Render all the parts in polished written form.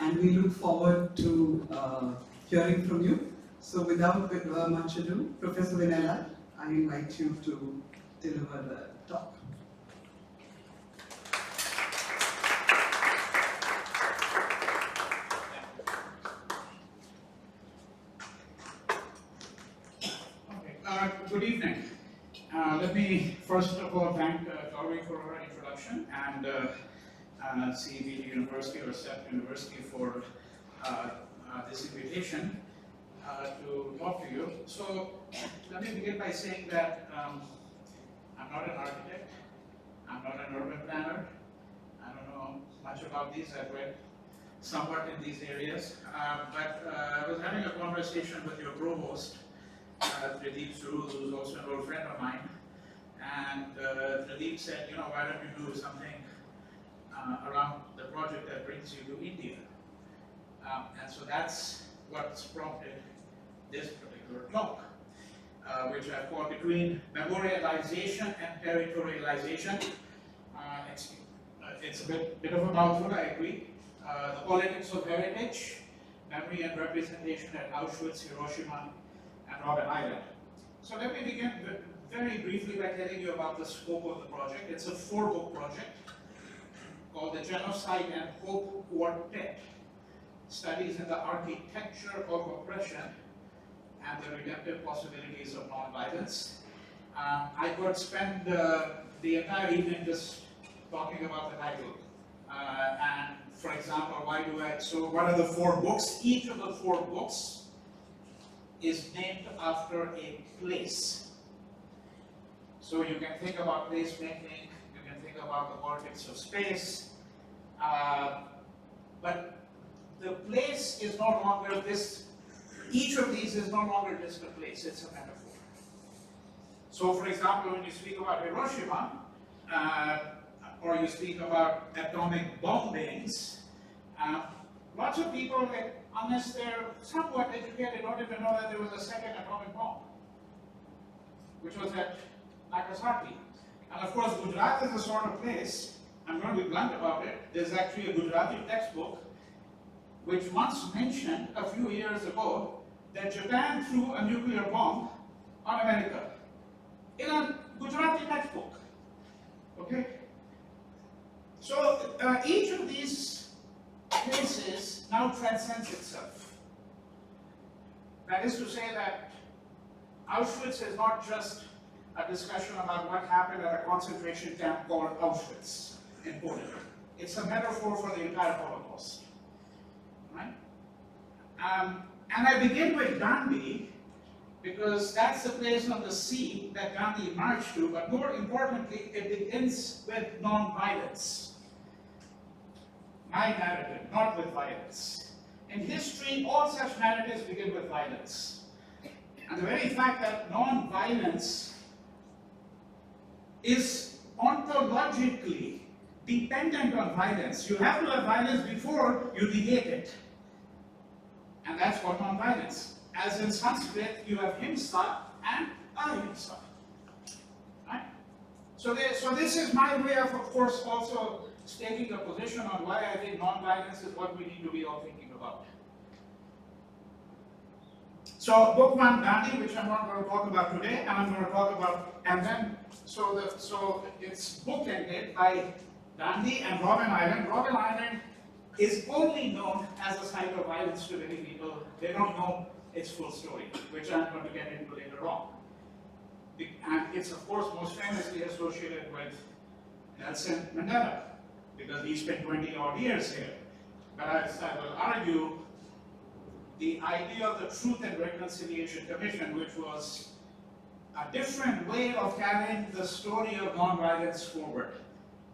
and we look forward to hearing from you. So without much ado, Professor Vinella, I invite you to deliver the talk. Good evening. Let me first of all thank Tori for her introduction and CEPT University or CEPT University for this invitation to talk to you. So let me begin by saying that I'm not an architect, I'm not an urban planner, I don't know much about these, I've read somewhat in these areas, but I was having a conversation with your provost, Pradeep Suru, who's also an old friend of mine, and Pradeep said, you know, why don't you do something around the project that brings you to India? And so that's what's prompted this particular talk, which I've called Between Memorialization and Territorialization. It's a bit of a mouthful, I agree. The politics of heritage, memory and representation at Auschwitz, Hiroshima, and Robben Island. So let me begin very briefly by telling you about the scope of the project. It's a 4-book project called the Genocide and Hope Quartet, Studies in the Architecture of Oppression and the Redemptive Possibilities of Nonviolence. I could spend the entire evening just talking about the title. And for example, what are the 4 books? Each of the 4 books is named after a place. So you can think about place making, you can think about the politics of space, but the place is no longer this, each of these is no longer just a place, it's a metaphor. So for example, when you speak about Hiroshima, or you speak about atomic bombings, lots of people, unless they're somewhat educated, don't even know that there was a second atomic bomb, which was at Nagasaki. And of course, Gujarat is the sort of place, I'm going to be blunt about it, there's actually a Gujarati textbook which once mentioned a few years ago that Japan threw a nuclear bomb on America in a Gujarati textbook. Okay? So each of these places now transcends itself. That is to say that Auschwitz is not just a discussion about what happened at a concentration camp called Auschwitz in Poland. It's a metaphor for the entire Holocaust. Right? And I begin with Gandhi because that's the place on the sea that Gandhi marched to, but more importantly, it begins with non-violence. My narrative, not with violence. In history, all such narratives begin with violence. And the very fact that non-violence is ontologically dependent on violence. You have to have violence before you negate it. And that's called non-violence. As in Sanskrit, you have himsa and ahimsa. Right? So this is my way of course, also stating a position on why I think non-violence is what we need to be all thinking about. So book 1, Gandhi, which I'm not going to talk about today, and I'm going to talk about, and then, so it's bookended by Gandhi and Robben Island. Robben Island is only known as a site of violence to many people. They don't know its full story, which I'm going to get into later on. And it's of course most famously associated with Nelson Mandela, because he spent 20 odd years here. But as I will argue, the idea of the Truth and Reconciliation Commission, which was a different way of carrying the story of nonviolence forward,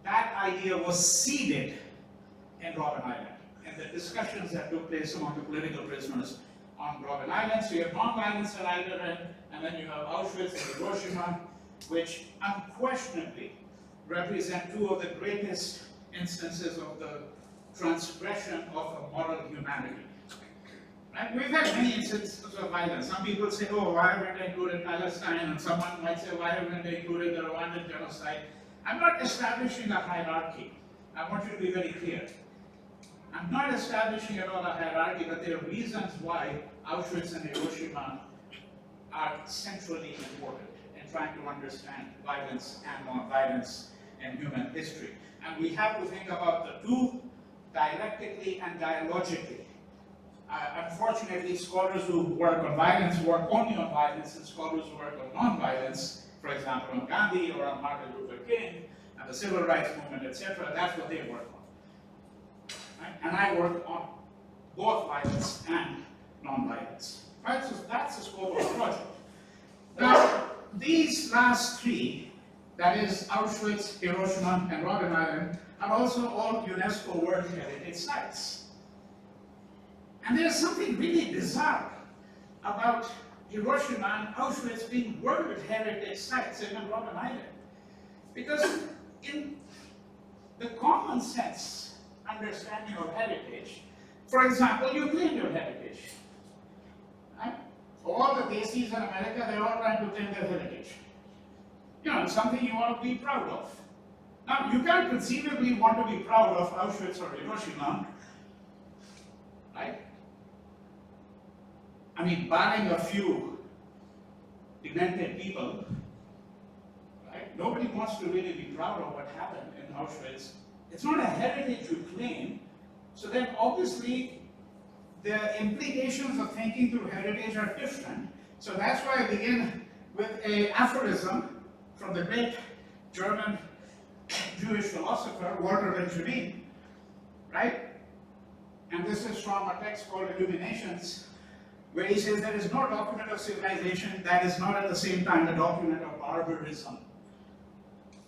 that idea was seeded in Robben Island, and the discussions that took place among the political prisoners on Robben Island. So you have nonviolence at either end, and then you have Auschwitz and Hiroshima, which unquestionably represent 2 of the greatest instances of the transgression of a moral humanity. Right? We've had many instances of violence. Some people say, oh, why haven't they included Palestine? And someone might say, why haven't they included the Rwandan genocide? I'm not establishing a hierarchy. I want you to be very clear. I'm not establishing at all a hierarchy, but there are reasons why Auschwitz and Hiroshima are centrally important in trying to understand violence and non-violence in human history. And we have to think about the two dialectically and dialogically. Unfortunately, scholars who work on violence work only on violence, and scholars who work on non-violence, for example, on Gandhi or on Martin Luther King and the civil rights movement, etc., that's what they work on. Right? And I work on both violence and non-violence. Right? So that's the scope of the project. Now, these last three, that is Auschwitz, Hiroshima, and Robben Island, are also all UNESCO World Heritage Sites. And there's something really bizarre about Hiroshima and Auschwitz being World Heritage Sites in Robben Island. Because in the common sense understanding of heritage, for example, you claim your heritage. Right? All the Desis in America, they're all trying to claim their heritage. You know, it's something you want to be proud of. Now, you can't conceivably want to be proud of Auschwitz or Hiroshima, right? I mean, barring a few demented people, right? Nobody wants to really be proud of what happened in Auschwitz. It's not a heritage you claim, so then obviously the implications of thinking through heritage are different. So that's why I begin with an aphorism from the great German Jewish philosopher Walter Benjamin, right? And this is from a text called Illuminations, where he says there is no document of civilization that is not at the same time a document of barbarism.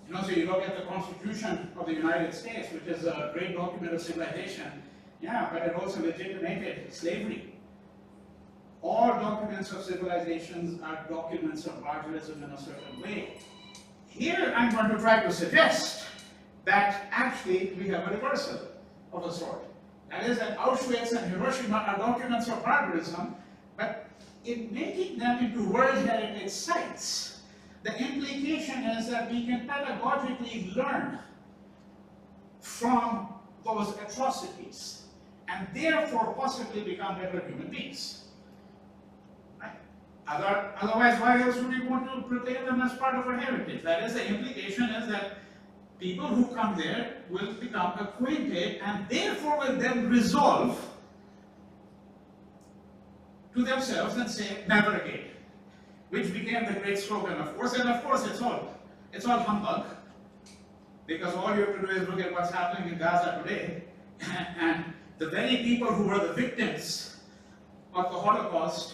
You know, so you look at the Constitution of the United States, which is a great document of civilization, yeah, but it also legitimated slavery. All documents of civilizations are documents of barbarism in a certain way. Here I'm going to try to suggest that actually we have a reversal of a sort. That is that Auschwitz and Hiroshima are documents of barbarism, but in making them into World Heritage Sites, the implication is that we can pedagogically learn from those atrocities and therefore possibly become better human beings. Right? Otherwise, why else would we want to proclaim them as part of our heritage? That is, the implication is that people who come there will become acquainted and therefore will then resolve to themselves and say, never again, which became the great slogan, of course. And of course, it's all humbug, because all you have to do is look at what's happening in Gaza today, and the very people who were the victims of the Holocaust,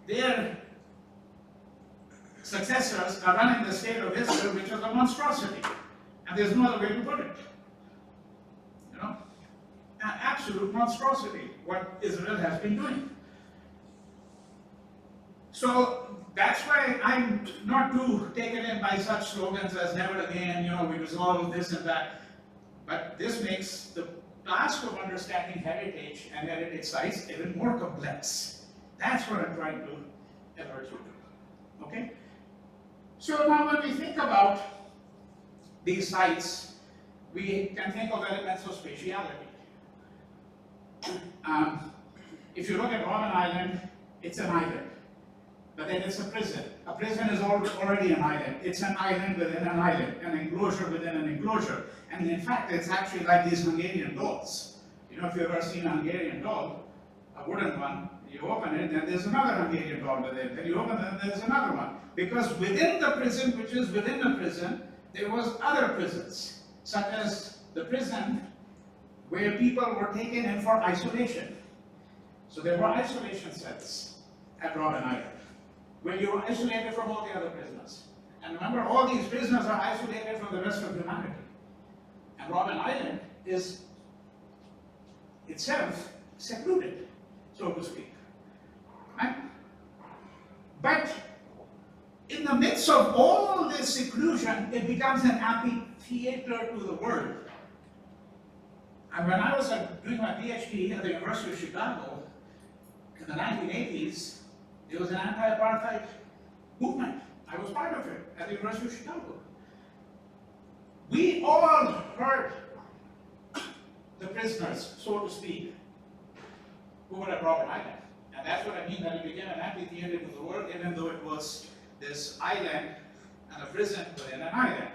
their successors are running the state of Israel, which is a monstrosity. And there's no other way to put it. You know? An absolute monstrosity, what Israel has been doing. So that's why I'm not too taken in by such slogans as never again, you know, we resolve this and that. But this makes the task of understanding heritage and heritage sites even more complex. That's what I'm trying to alert you to. Okay? So now when we think about these sites, we can think of elements of spatiality. If you look at Robben Island, it's an island, but then it's a prison. A prison is already an island. It's an island within an island, an enclosure within an enclosure. And in fact, it's actually like these Hungarian dolls. You know, if you've ever seen a Hungarian doll, a wooden one, you open it, and there's another Hungarian doll within. Then you open it, and there's another one. Because within the prison, which is within the prison, there was other prisons, such as the prison where people were taken in for isolation. So there were isolation cells at Robben Island, where you were isolated from all the other prisoners. And remember, all these prisoners are isolated from the rest of humanity. And Robben Island is itself secluded, so to speak. Right? But in the midst of all this seclusion, it becomes an amphitheater to the world. And when I was doing my PhD at the University of Chicago in the 1980s, there was an anti-apartheid movement. I was part of it at the University of Chicago. We all heard the prisoners, so to speak, who were at Robben Island. And that's what I mean, that it became an amphitheater to the world, even though it was this island and a prison within an island.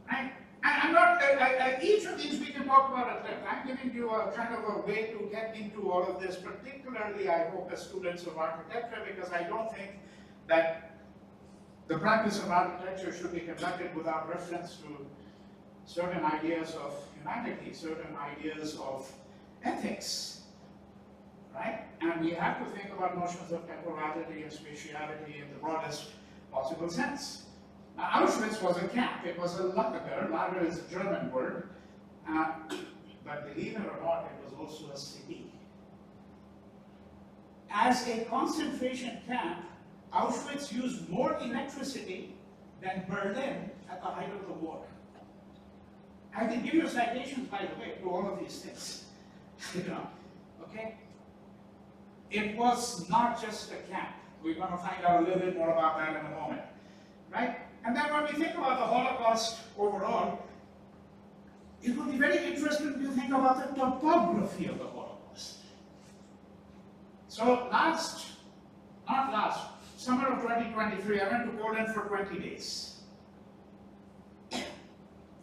Right? And I'm not, each of these we can talk about at length. I'm giving you a kind of a way to get into all of this, particularly, I hope, as students of architecture, because I don't think that the practice of architecture should be conducted without reference to certain ideas of humanity, certain ideas of ethics, right? And we have to think about notions of temporality and spatiality in the broadest possible sense. Now, Auschwitz was a camp. It was a Lager. Lager is a German word. But believe it or not, it was also a city. As a concentration camp, Auschwitz used more electricity than Berlin at the height of the war. I can give you citations, by the way, to all of these things. Okay? It was not just a camp. We're going to find out a little bit more about that in a moment, right? And then when we think about the Holocaust overall, it would be very interesting to think about the topography of the Holocaust. So summer of 2023, I went to Poland for 20 days.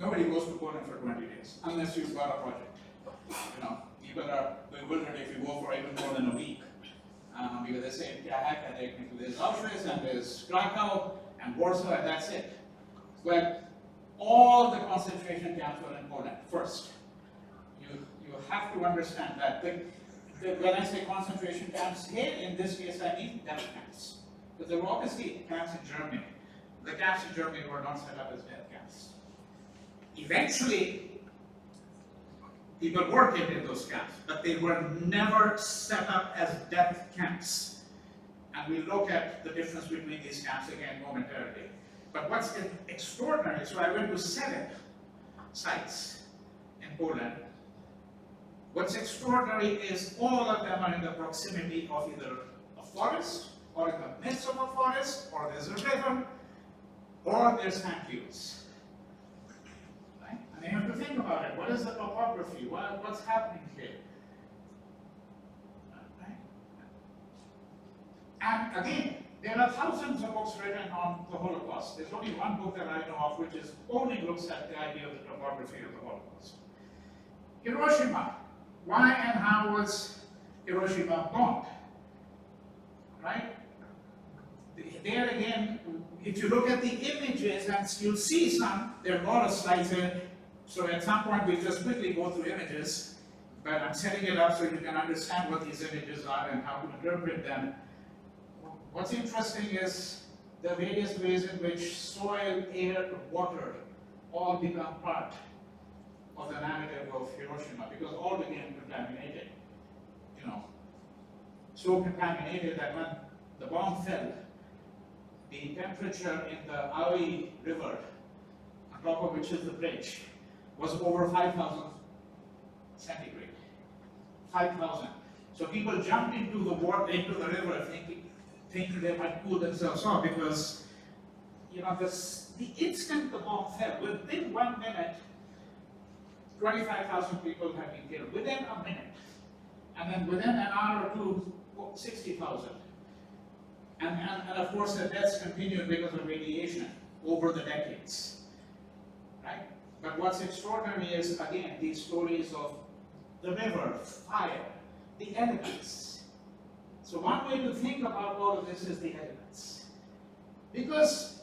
Nobody goes to Poland for 20 days, unless you've got a project. People are bewildered if you go for even more than a week. Because they say, yeah, technically there's Auschwitz and there's Krakow and Warsaw, and that's it. But all the concentration camps were in Poland. First, you have to understand that when I say concentration camps here, in this case I mean death camps. Because there were obviously camps in Germany. The camps in Germany were not set up as death camps. Eventually, people were kept in those camps, but they were never set up as death camps. And we'll look at the difference between these camps again momentarily. But what's extraordinary, so I went to 7 sites in Poland. What's extraordinary is all of them are in the proximity of either a forest, or in the midst of a forest, or there's a river, or there's sand dunes. Right? And you have to think about it. What is the topography? What's happening here? Right? And again, there are thousands of books written on the Holocaust. There's only one book that I know of which only looks at the idea of the topography of the Holocaust. Hiroshima. Why and how was Hiroshima bombed? Right? There again, if you look at the images, and you'll see there are a lot of slides here, so at some point we'll just quickly go through images, but I'm setting it up so you can understand what these images are and how to interpret them. What's interesting is the various ways in which soil, air, water all become part of the narrative of Hiroshima, because all became contaminated. So contaminated that when the bomb fell, the temperature in the Aoi River, on top of which is the bridge, was over 5,000 centigrade. 5,000. So people jumped into the river thinking they might cool themselves off, because the instant the bomb fell, within 1 minute, 25,000 people have been killed. Within a minute. And then within an hour or two, 60,000. And of course the deaths continued because of radiation over the decades. Right? But what's extraordinary is, again, these stories of the river, fire, the elements. So one way to think about all of this is the elements. Because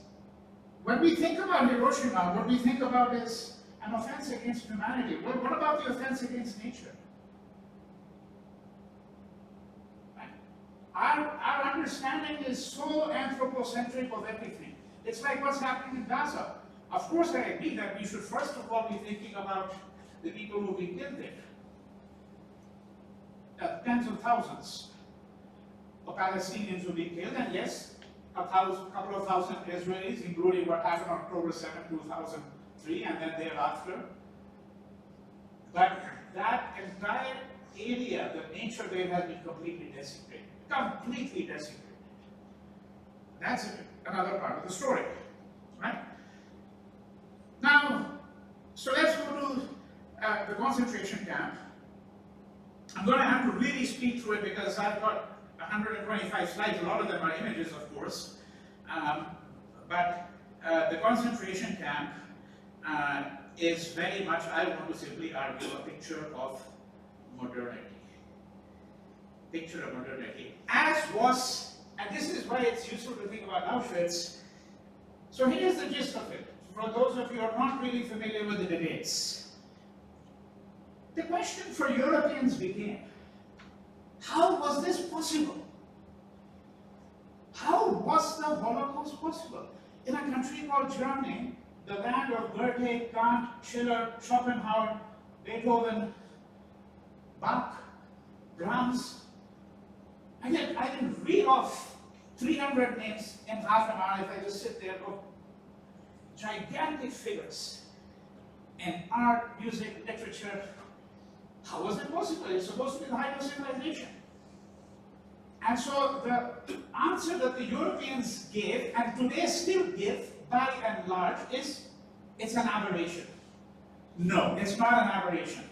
when we think about Hiroshima, what we think about is an offense against humanity. What about the offense against nature? Our understanding is so anthropocentric of everything. It's like what's happening in Gaza. Of course, I agree that we should first of all be thinking about the people who've been killed there. Tens of thousands of Palestinians who've been killed, and yes, a couple of thousand Israelis, including what happened on October 7, 2003, and then thereafter. But that entire area, the nature there has been completely desecrated. Completely desecrated. That's another part of the story, right? Now, so let's go to the concentration camp. I'm going to have to really speak through it because I've got 125 slides. A lot of them are images, of course. But the concentration camp is very much, I want to simply argue, a picture of modernity. Picture of modernity. As was, and this is why it's useful to think about Auschwitz. So here's the gist of it. For those of you who are not really familiar with the debates, the question for Europeans became, how was this possible? How was the Holocaust possible? In a country called Germany, the land of Goethe, Kant, Schiller, Schopenhauer, Beethoven, Bach, Brahms. I can read off 300 names in half an hour if I just sit there. Look, gigantic figures in art, music, literature. How was it possible? It's supposed to be the height of civilization. And so the answer that the Europeans gave, and today still give, by and large, is it's an aberration. No, it's not an aberration.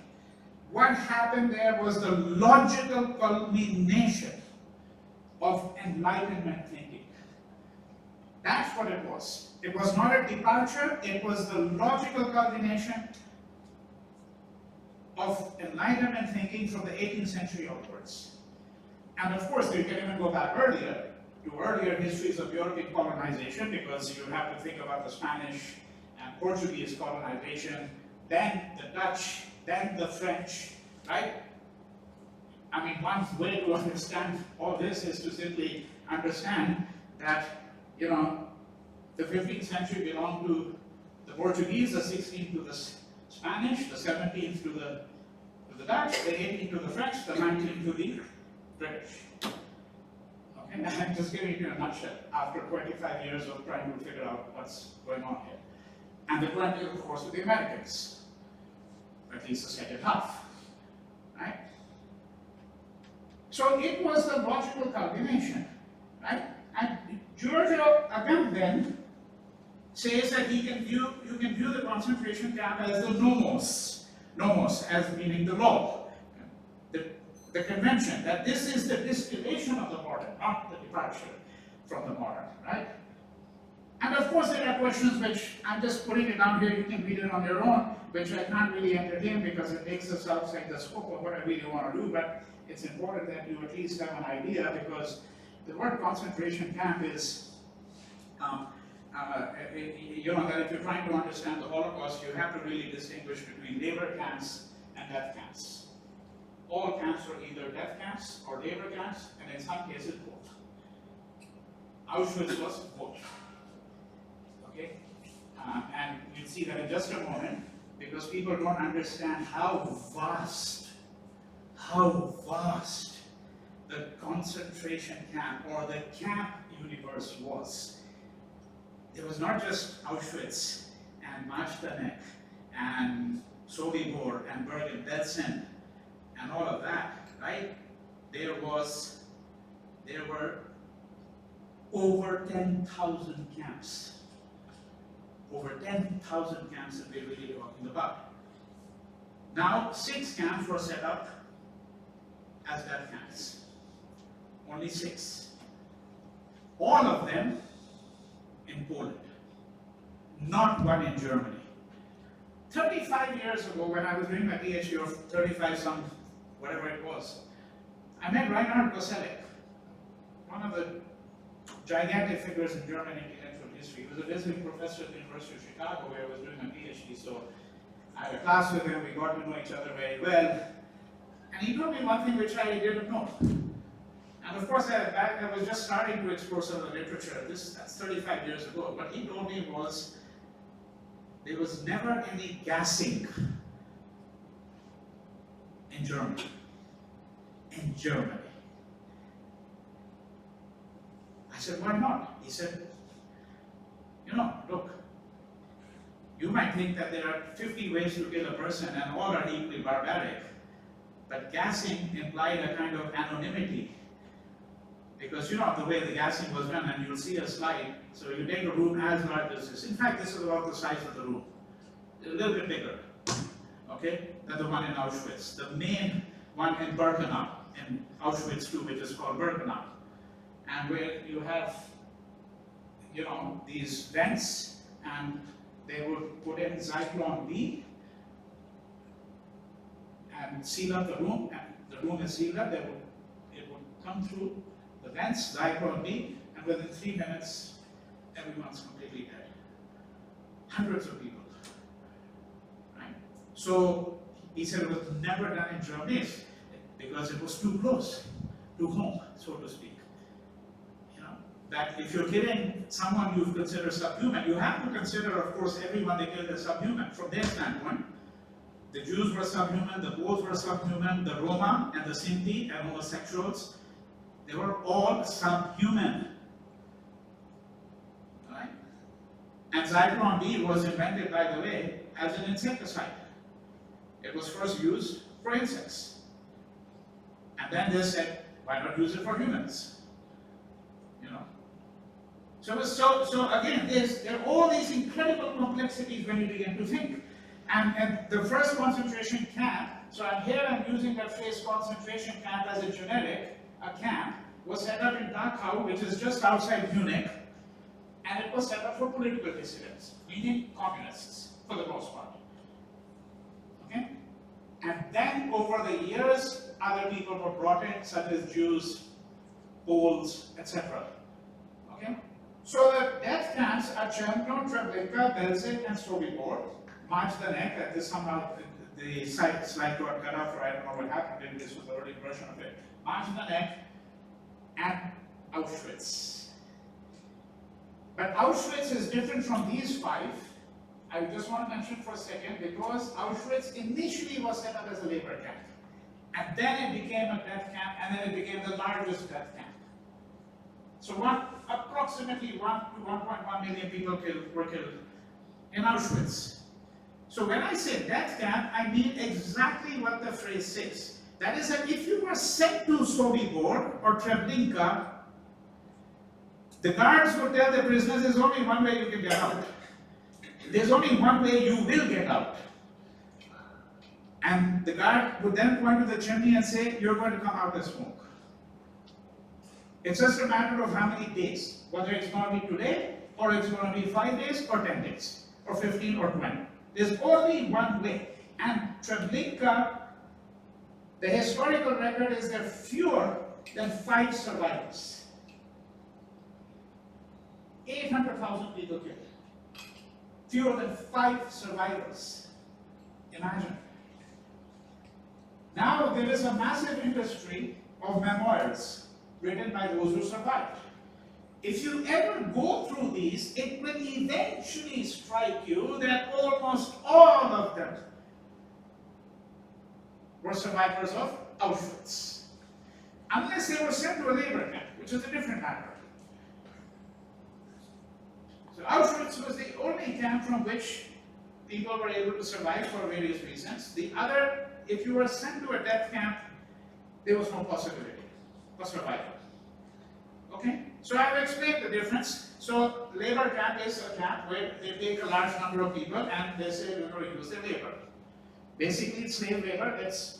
What happened there was the logical culmination of Enlightenment thinking. That's what it was. It was not a departure, it was the logical culmination of Enlightenment thinking from the 18th century onwards. And of course, you can even go back earlier, to earlier histories of European colonization, because you have to think about the Spanish and Portuguese colonization, then the Dutch, then the French, right? I mean, one way to understand all this is to simply understand that, you know, the 15th century belonged to the Portuguese, the 16th to the Spanish, the 17th to the Dutch, the 18th to the French, the 19th to the British. Okay, and I'm just giving you a nutshell after 25 years of trying to figure out what's going on here. And the 20th, of course, with the Americans, at least the second half, right? So it was the logical culmination, right? And Giorgio again then says that you can view the concentration camp as the nomos, as meaning the law, the convention, that this is the distillation of the modern, not the departure from the modern, right? And of course there are questions which, I'm just putting it down here, you can read it on your own, which I can't really entertain because it takes us outside the scope of what I really want to do, but it's important that you at least have an idea, because the word concentration camp is, you know, that if you're trying to understand the Holocaust, you have to really distinguish between labor camps and death camps. All camps are either death camps or labor camps, and in some cases both. Auschwitz was both. Okay? And we'll see that in just a moment, because people don't understand how vast the concentration camp or the camp universe was. It was not just Auschwitz and Majdanek and Sobibor and Bergen-Belsen and all of that, right? There were over 10,000 camps. Over 10,000 camps that we're really talking about. Now, 6 camps were set up as death camps. Only 6. All of them in Poland. Not one in Germany. 35 years ago, when I was doing my PhD, or 35 some, whatever it was, I met Reinhard Koselleck, one of the gigantic figures in German intellectual history. He was a visiting professor at the University of Chicago, where I was doing my PhD, so I had a class with him, we got to know each other very well, and he told me one thing which I didn't know. And of course, I was just starting to explore some of the literature. That's 35 years ago. What he told me was, there was never any gassing in Germany. In Germany. I said, why not? He said, you know, look, you might think that there are 50 ways to kill a person and all are equally barbaric, but gassing implied a kind of anonymity. Because you know the way the gassing was done, and you'll see a slide. So you take a room as large as this. In fact, this is about the size of the room. A little bit bigger. okay, than the one in Auschwitz. The main one in Birkenau, in Auschwitz too, which is called Birkenau, and where you have, you know, these vents, and they would put in Zyklon B and seal up the room, and the room is sealed up. It would come through the vents, Zyklon B, and within 3 minutes, everyone's completely dead. Hundreds of people. Right? So he said it was never done in Germany because it was too close to home, so to speak. You know, that if you're killing someone you consider subhuman, you have to consider, of course, everyone they killed as subhuman from their standpoint. The Jews were subhuman, the Poles were subhuman, the Roma and the Sinti and homosexuals, they were all subhuman. Right? And Zyklon B was invented, by the way, as an insecticide. It was first used for insects. And then they said, why not use it for humans? You know? So again, there are all these incredible complexities when you begin to think. And the first concentration camp, so here I'm using that phrase concentration camp as a generic, a camp, was set up in Dachau, which is just outside Munich, and it was set up for political dissidents, meaning communists, for the most part. Okay? And then over the years, other people were brought in, such as Jews, Poles, etc. Okay? So the death camps are Czerno, Treblinka, Belzec, and Sobibor. Majdanek, this somehow the slide got cut off, or I don't know what happened, maybe this was the early version of it. Majdanek and Auschwitz. But Auschwitz is different from these 5. I just want to mention for a second, because Auschwitz initially was set up as a labor camp. And then it became a death camp, and then it became the largest death camp. So approximately 1 to 1.1 million people were killed in Auschwitz. So when I say death camp, I mean exactly what the phrase says. That is that if you were sent to Sobibor or Treblinka, the guards would tell the prisoners there's only one way you can get out. There's only one way you will get out. And the guard would then point to the chimney and say, you're going to come out as smoke. It's just a matter of how many days, whether it's going to be today, or it's going to be 5 days, or 10 days, or 15 or 20. There's only one way. And Treblinka, the historical record is there are fewer than 5 survivors. 800,000 people killed. Fewer than 5 survivors. Imagine. Now there is a massive industry of memoirs written by those who survived. If you ever go through these, it will eventually strike you that almost all of them were survivors of Auschwitz. Unless they were sent to a labor camp, which is a different matter. So Auschwitz was the only camp from which people were able to survive for various reasons. The other, if you were sent to a death camp, there was no possibility for survival. Okay? So I've explained the difference. So labor camp is a camp where they take a large number of people and they say we're going to use their labor. Basically it's slave labor, that's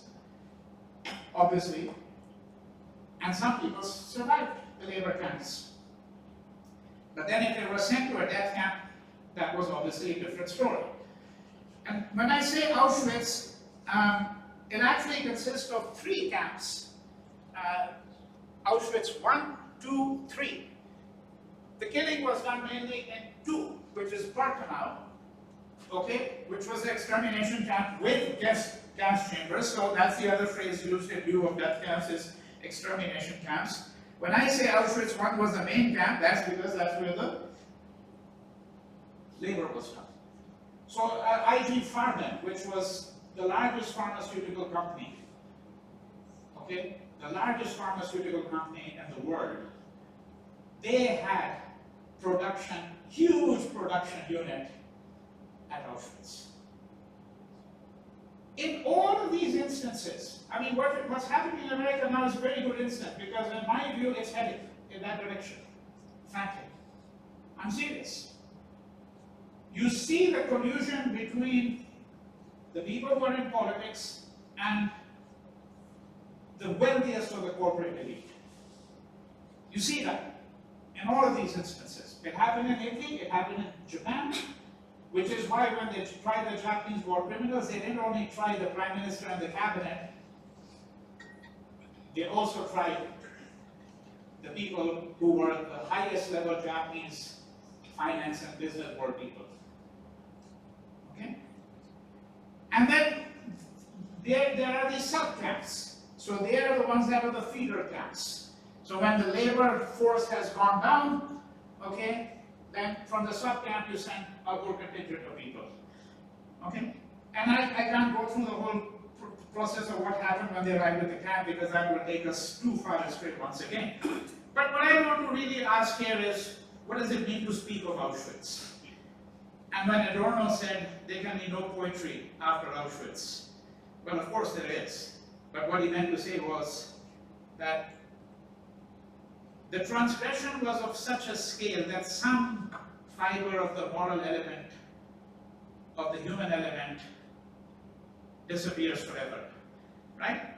obviously, and some people survived the labor camps. But then if they were sent to a death camp, that was obviously a different story. And when I say Auschwitz, it actually consists of 3 camps. Auschwitz 1, 2, 3. The killing was done mainly in 2, which is Birkenau, okay, which was the extermination camp with gas chambers. So that's the other phrase used in lieu of death camps is extermination camps. When I say Auschwitz 1 was the main camp, that's because that's where the labor was done. So IG Farben, which was the largest pharmaceutical company, okay, the largest pharmaceutical company in the world, they had production, huge production unit at Auschwitz. In all of these instances, I mean, what's happening in America now is a very good instance because in my view, it's heading in that direction, frankly. I'm serious. You see the collusion between the people who are in politics, and the wealthiest of the corporate elite. You see that in all of these instances. It happened in Italy, it happened in Japan, which is why when they tried the Japanese war criminals, they didn't only try the prime minister and the cabinet, they also tried the people who were the highest level Japanese finance and business world people. Okay? And then there are these sub-camps. So they are the ones that are the feeder camps. So when the labor force has gone down, okay, then from the sub-camp you send a good contingent of people. Okay? And I can't go through the whole process of what happened when they arrived at the camp because that would take us too far astray once again. But what I want to really ask here is, what does it mean to speak of Auschwitz? And when Adorno said there can be no poetry after Auschwitz, well, of course there is. But what he meant to say was that the transgression was of such a scale that some fiber of the moral element, of the human element, disappears forever, right?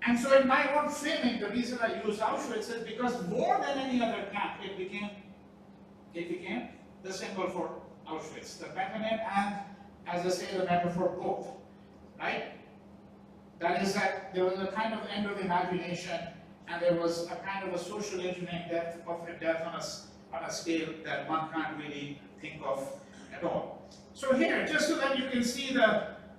And so in my own framing, the reason I use Auschwitz is because more than any other camp, it became the symbol for Auschwitz, the metonym and, as I say, the metaphor both, right? That is that there was a kind of end of imagination, and there was a kind of a social engineering death on a scale that one can't really think of at all. So here, just so that you can see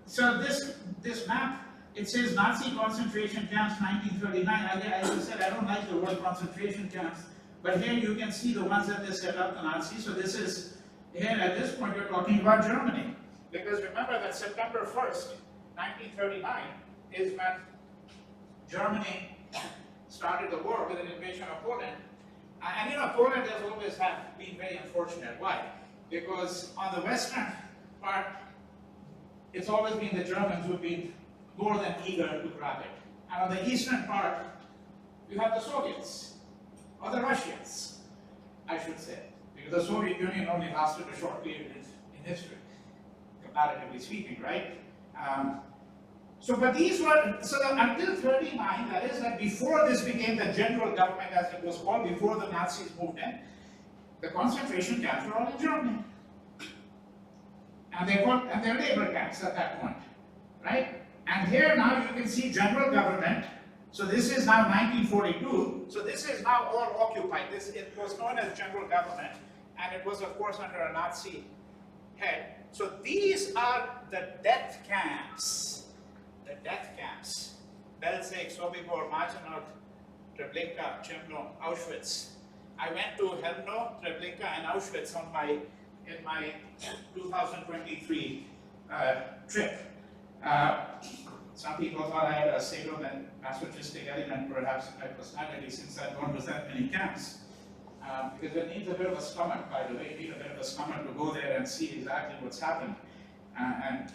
this map, it says Nazi concentration camps 1939. As I said, I don't like the word concentration camps, but here you can see the ones that they set up, the Nazis. So this is, here at this point, we're talking about Germany. Because remember that September 1st, 1939, is when Germany started the war with an invasion of Poland. And you know, Poland has always been very unfortunate. Why? Because on the western part, it's always been the Germans who've been more than eager to grab it. And on the eastern part, you have the Soviets, or the Russians, I should say. Because the Soviet Union only lasted a short period in history, comparatively speaking, right? But these were, until 39, that is, that before this became the general government as it was called, before the Nazis moved in, the concentration camps were all in Germany. And they're labor camps at that point, right? And here now you can see general government. So this is now 1942. So this is now all occupied. It was known as general government, and it was of course under a Nazi head. So these are the death camps. The death camps. Belzec, Sobibor, Maginot, Treblinka, Chemno, Auschwitz. I went to Helmno, Treblinka, and Auschwitz in my 2023 trip. Some people thought I had a sadom and masochistic element, perhaps in my personality, since I've gone to that many camps. Because it needs a bit of a stomach, by the way. You need a bit of a stomach to go there and see exactly what's happened. And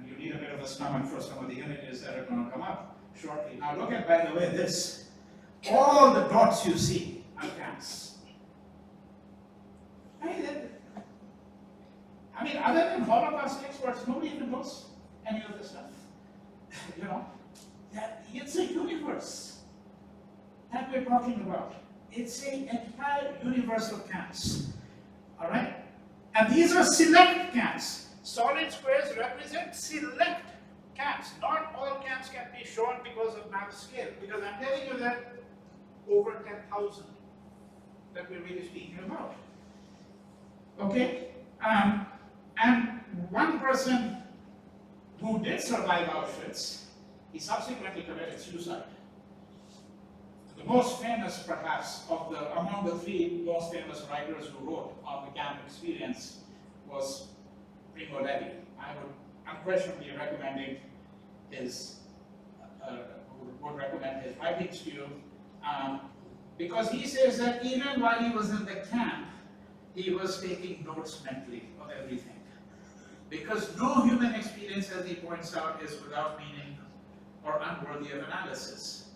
you need a bit of a stomach for some of the images that are going to come up shortly. Now look at, by the way, this. All the dots you see are camps. I mean, other than Holocaust experts, nobody even knows any of this stuff. You know, that it's a universe that we're talking about. It's an entire universe of camps. All right? And these are select camps. Solid squares represent select camps. Not all camps can be shown because of map scale. Because I'm telling you that over 10,000 that we're really speaking about. Okay? And one person who did survive Auschwitz, he subsequently committed suicide. The most famous, perhaps, among the three most famous writers who wrote on the camp experience was Primo Levi. I would unquestionably recommend would recommend his writings to you, because he says that even while he was in the camp, he was taking notes mentally of everything. Because no human experience, as he points out, is without meaning or unworthy of analysis.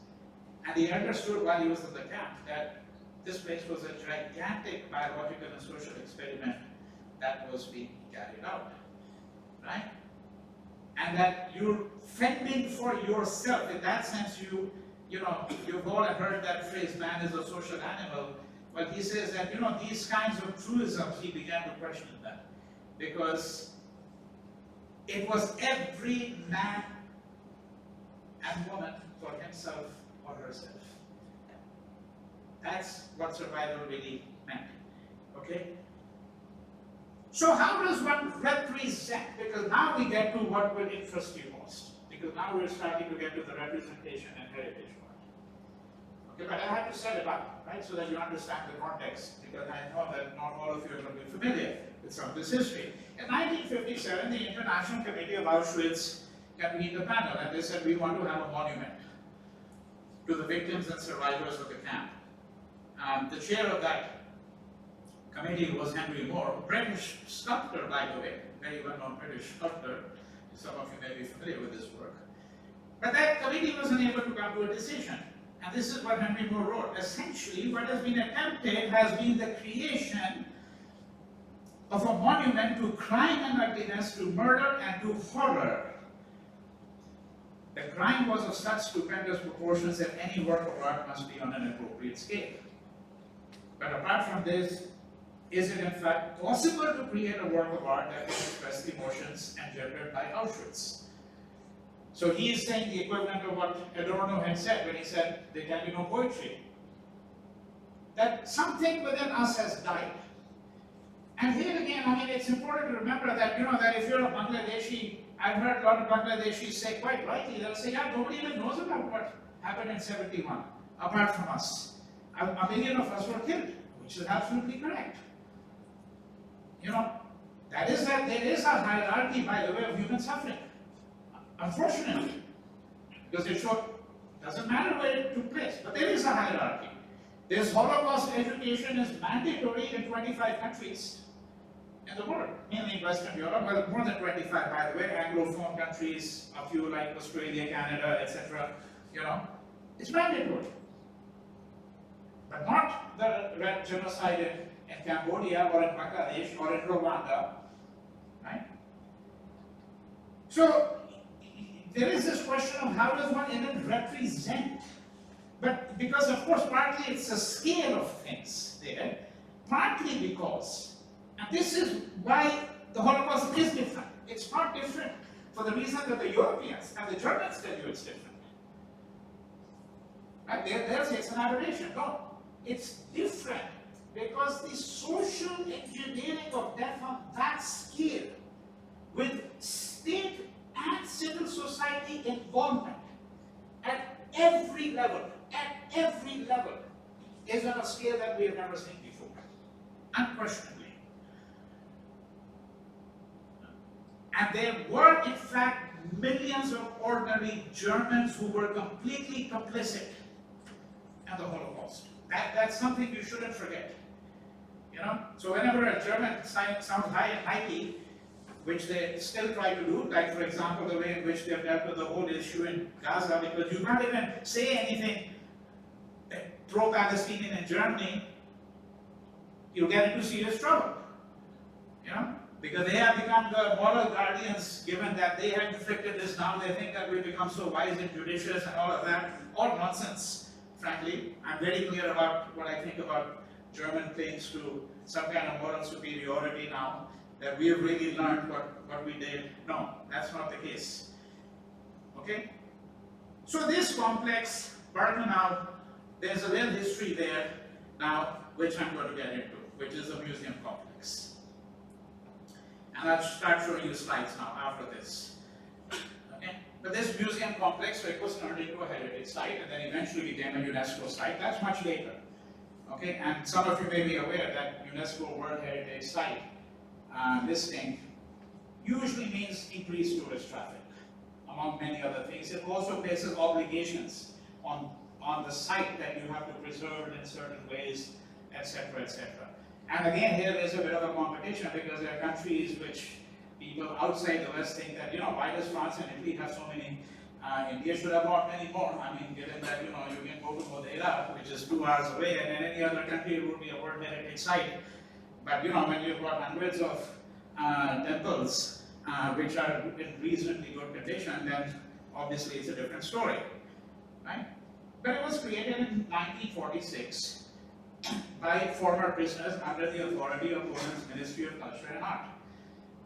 And he understood while he was in the camp that this place was a gigantic biological and social experiment that was being carried out, right? and that you're fending for yourself. In that sense, you've all heard that phrase, man is a social animal. Well, he says that, these kinds of truisms, he began to question them. Because it was every man and woman for himself or herself. That's what survival really meant. Okay? So how does one represent? Because now we get to what will interest you most. Because now we're starting to get to the representation and heritage part. Okay, but I have to set it up, right, so that you understand the context. Because I know that not all of you are going to be familiar with some of this history. In 1957, the International Committee of Auschwitz convened a panel, and they said, we want to have a monument to the victims and survivors of the camp. The chair of that committee was Henry Moore, a British sculptor, by the way, very well-known British sculptor. Some of you may be familiar with his work. But that committee wasn't able to come to a decision. And this is what Henry Moore wrote. Essentially, what has been attempted has been the creation of a monument to crime and ugliness, to murder and to horror. The crime was of such stupendous proportions that any work of art must be on an appropriate scale. But apart from this, is it in fact possible to create a work of art that can express the emotions engendered by Auschwitz? So he is saying the equivalent of what Adorno had said when he said, there can be no poetry. That something within us has died. And here again, it's important to remember that, that if you're a Bangladeshi, I've heard a lot of Bangladeshis say quite rightly, they'll say, yeah, nobody even knows about what happened in 71, apart from us. A million of us were killed, which is absolutely correct. There is a hierarchy, by the way, of human suffering. Unfortunately, because it doesn't matter where it took place, but there is a hierarchy. This Holocaust education is mandatory in 25 countries in the world, mainly in Western Europe, well, more than 25, by the way, Anglophone countries, a few like Australia, Canada, etc. It's mandatory. But not the genocide in Cambodia or in Bangladesh or in Rwanda, right? So there is this question of how does one even represent? But because, of course, partly it's a scale of things there, partly because, and this is why the Holocaust is different. It's not different for the reason that the Europeans and the Germans tell you it's different. Right? They'll say it's an aberration. No, it's different because the social engineering of death on that scale, with state and civil society involvement at every level, is on a scale that we have never seen before, unquestionably. And there were, in fact, millions of ordinary Germans who were completely complicit in the Holocaust. That's something you shouldn't forget. So whenever a German sounds high and mighty, which they still try to do, like for example the way in which they've dealt with the whole issue in Gaza, because you can't even say anything pro-Palestinian in Germany, you'll get into serious trouble. Because they have become the moral guardians, given that they have inflicted this, now they think that we've become so wise and judicious and all of that. All nonsense, frankly. I'm very clear about what I think about German claims to some kind of moral superiority now, that we have really learned what we did. No, that's not the case. Okay? So this complex, Birkenau, there's a little history there now, which I'm going to get into, which is a museum complex. And I'll start showing you slides now after this. Okay? But this museum complex, it was turned into a heritage site and then eventually became a UNESCO site. That's much later. Okay? And some of you may be aware that UNESCO World Heritage Site listing usually means increased tourist traffic, among many other things. It also places obligations on the site that you have to preserve it in certain ways, etc., etc. And again, here there's a bit of a competition because there are countries which people outside the West think that, why does France and Italy have so many? India should have not many more. Given that, you can go to Madeira, which is 2 hours away, and in any other country it would be a World Heritage Site. But, when you've got hundreds of temples which are in reasonably good condition, then obviously it's a different story, right? But it was created in 1946 by former prisoners under the authority of Poland's Ministry of Culture and Art.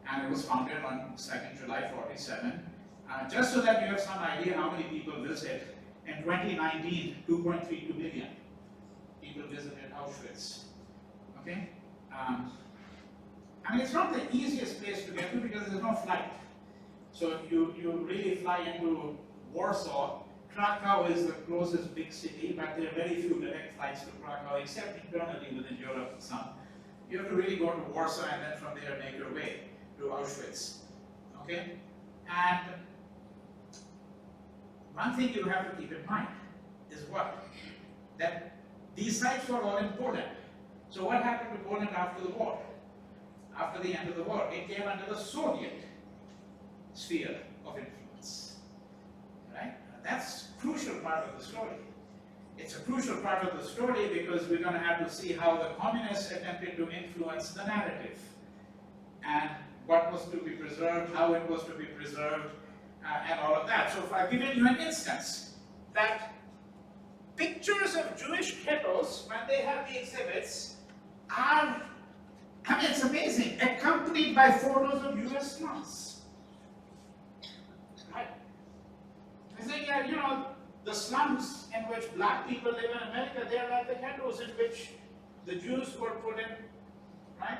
And it was founded on 2nd July 47. Just so that you have some idea how many people visit, in 2019, 2.32 million people visited Auschwitz. Okay? I mean, it's not the easiest place to get to because there's no flight. So you really fly into Warsaw. Krakow is the closest big city, but there are very few direct flights to Krakow, except internally within Europe some. You have to really go to Warsaw and then from there make your way to Auschwitz. Okay? And one thing you have to keep in mind is what? That these sites were all in Poland. So what happened to Poland after the war? After the end of the war, it came under the Soviet sphere of influence. Right? That's a crucial part of the story. It's a crucial part of the story because we're going to have to see how the communists attempted to influence the narrative and what was to be preserved, how it was to be preserved, and all of that. So if I've given you an instance that pictures of Jewish ghettos, when they have the exhibits, are, I mean, it's amazing, accompanied by photos of US slums. Right? I think, you know, the slums in which black people live in America, they're like the ghettos in which the Jews were put in, right?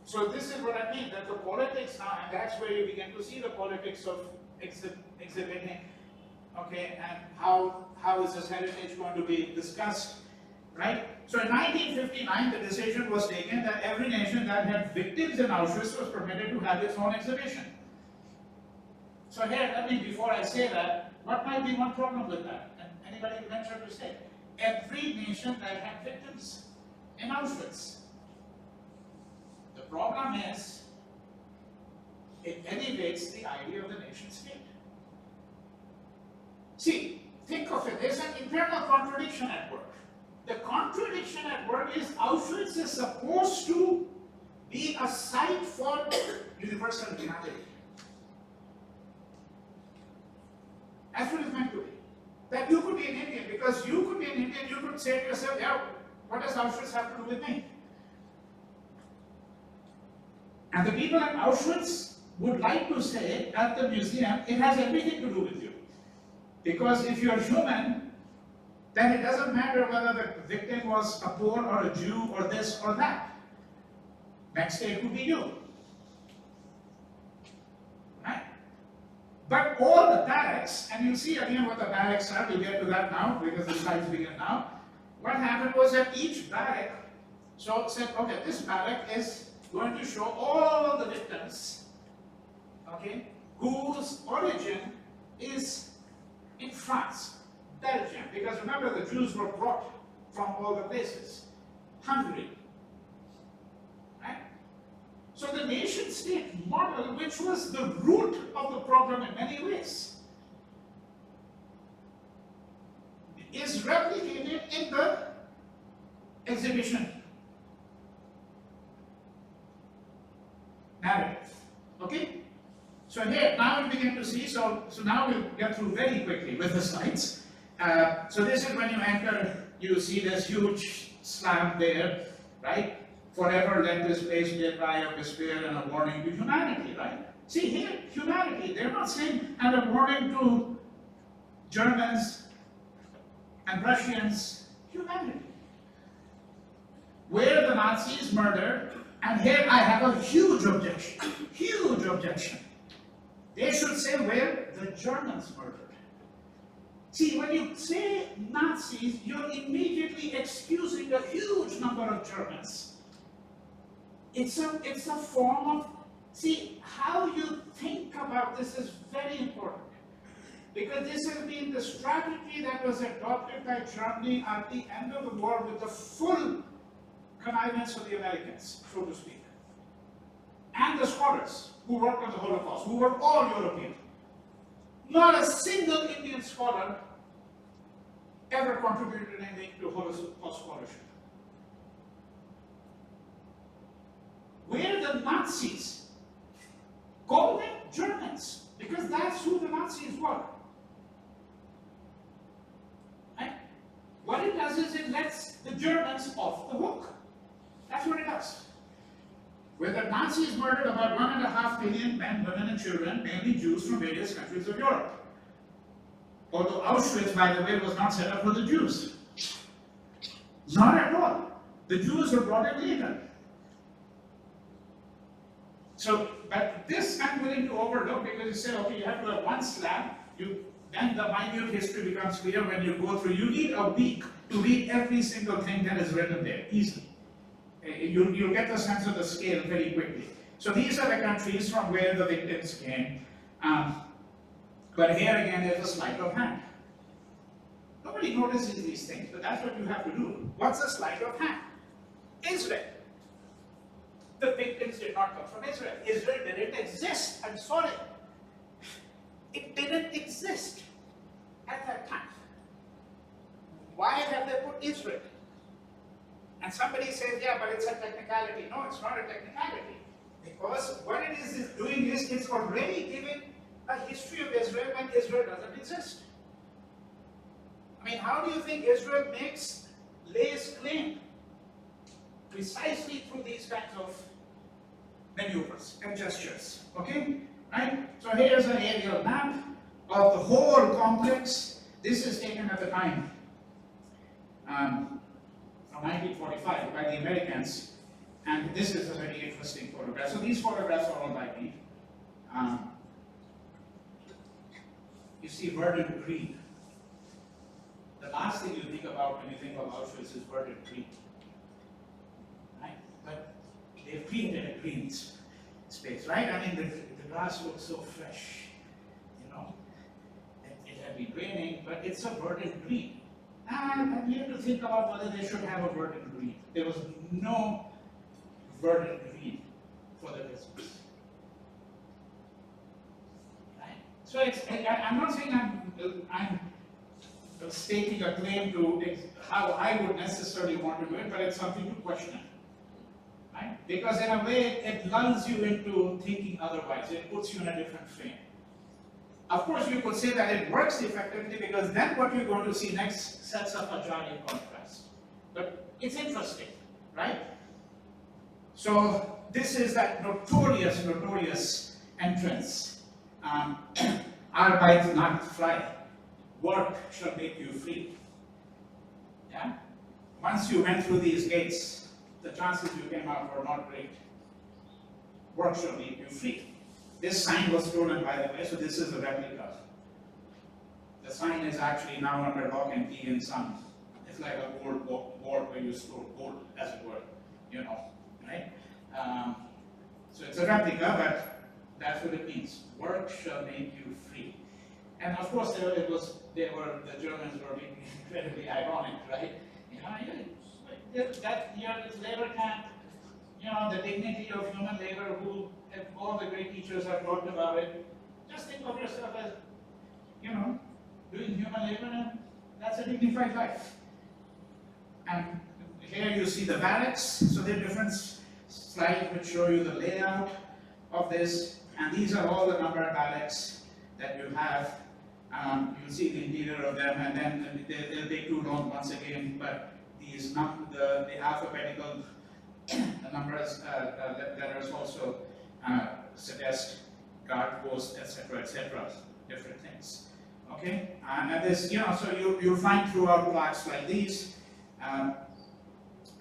So this is what I mean, that the politics now, and that's where you begin to see the politics of exhibiting, okay, and how is this heritage going to be discussed, right? So in 1959, the decision was taken that every nation that had victims in Auschwitz was permitted to have its own exhibition. So here, let me, before I say that, what might be one problem with that? And anybody venture to say? Every nation that had victims in Auschwitz. The problem is, it elevates the idea of the nation state. See, think of it, there's an internal contradiction at work. The contradiction at work is Auschwitz is supposed to be a site for universal reality. That's what it's meant to be. That you could be an Indian, because you could be an Indian, you could say to yourself, yeah, what does Auschwitz have to do with me? And the people at Auschwitz would like to say at the museum, it has everything to do with you. Because if you're human, then it doesn't matter whether the victim was a Pole or a Jew or this or that. Next day it could be you. Right? But all the barracks, and you'll see again what the barracks are, we'll get to that now because the slides begin now. What happened was that each barrack, so said, okay, this barrack is going to show all the victims, okay, whose origin is in France, Belgium, because remember the Jews were brought from all the places, Hungary, right? So the nation state model, which was the root of the problem in many ways, is replicated in the exhibition narrative. Okay? So here, now we begin to see, so now we'll get through very quickly with the slides. So this is when you enter, you see this huge slab there, right? Forever let this place be a cry of despair and a warning to humanity, right? See here, humanity, they're not saying, and a warning to Germans and Russians, humanity. Where the Nazis murdered, and here I have a huge objection, huge objection. They should say where the Germans murdered. See, when you say Nazis, you're immediately excusing a huge number of Germans. It's a form of, see, how you think about this is very important. Because this has been the strategy that was adopted by Germany at the end of the war with the full connivance of the Americans, so to speak. And the scholars who worked on the Holocaust, who were all European. Not a single Indian scholar ever contributed anything to Holocaust scholarship. Where the Nazis Call them Germans, because that's who the Nazis were. Right? What it does is it lets the Germans off the hook. That's what it does. Where the Nazis murdered about 1.5 million men, women, and children, mainly Jews from various countries of Europe. Although Auschwitz, by the way, was not set up for the Jews. Not at all. The Jews were brought in later. So, but this I'm willing to overlook because you say, okay, you have to have one slab, then the minute history becomes clear when you go through. You need a week to read every single thing that is written there, easily. You'll get the sense of the scale very quickly. So these are the countries from where the victims came. But here again, there's a sleight of hand. Nobody notices these things, but that's what you have to do. What's a sleight of hand? Israel. The victims did not come from Israel. Israel didn't exist. I'm sorry. It didn't exist at that time. Why have they put Israel? And somebody says, yeah, but it's a technicality. No, it's not a technicality. Because what it is doing is it's already giving a history of Israel when Israel doesn't exist. I mean, how do you think Israel lays claim? Precisely through these kinds of maneuvers and gestures. Okay? Right? So here's an aerial map of the whole complex. This is taken at the time from 1945 by the Americans, and this is a very interesting photograph. So these photographs are all by me. You see verdant green. The last thing you think about when you think of Auschwitz is verdant green. Right? But they've created a green space, right? I mean, the grass looks so fresh, you know. It had been raining, but it's a verdant green. And we have to think about whether they should have a verdant green. There was no verdant green for the business. Right? So I'm not saying I'm stating a claim to how I would necessarily want to do it, but it's something to question. Right? Because in a way, it lulls you into thinking otherwise. It puts you in a different frame. Of course, you could say that it works effectively because then what you're going to see next sets up a jarring contrast. But it's interesting, right? So this is that notorious entrance. Arbeit macht frei. Work shall make you free. Yeah? Once you went through these gates, the chances you came out were not great. Work shall make you free. This sign was stolen, by the way, so this is a replica. The sign is actually now under lock and key in some. It's like a gold vault where you store gold, as it were, you know, right? So it's a replica, but that's what it means. Work shall make you free. And of course, the Germans were being incredibly ironic, right? You know, that year is labor camp, you know, the dignity of human labor, all the great teachers have talked about it. Just think of yourself as, you know, doing human labor, and that's a dignified life. And here you see the barracks, so there are different slides which show you the layout of this, and these are all the numbered barracks that you have. You'll see the interior of them, and then they'll take too long once again, but these the alphabetical the numbers, letters also suggest guard post, etc., different things. Okay, and this, you know, so you'll find throughout plaques like these.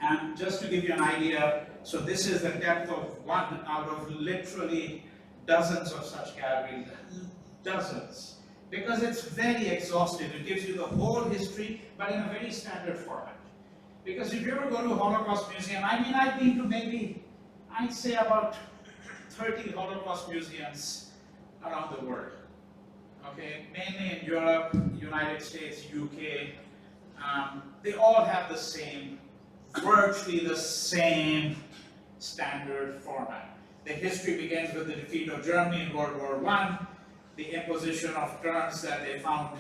And just to give you an idea, so this is the depth of one out of literally dozens of such galleries, dozens, because it's very exhaustive. It gives you the whole history, but in a very standard format. Because if you ever go to a Holocaust museum, I mean, I've been to maybe, I'd say about 30 Holocaust museums around the world. Okay, mainly in Europe, United States, UK. They all have the same, virtually the same standard format. The history begins with the defeat of Germany in World War I, the imposition of terms that they found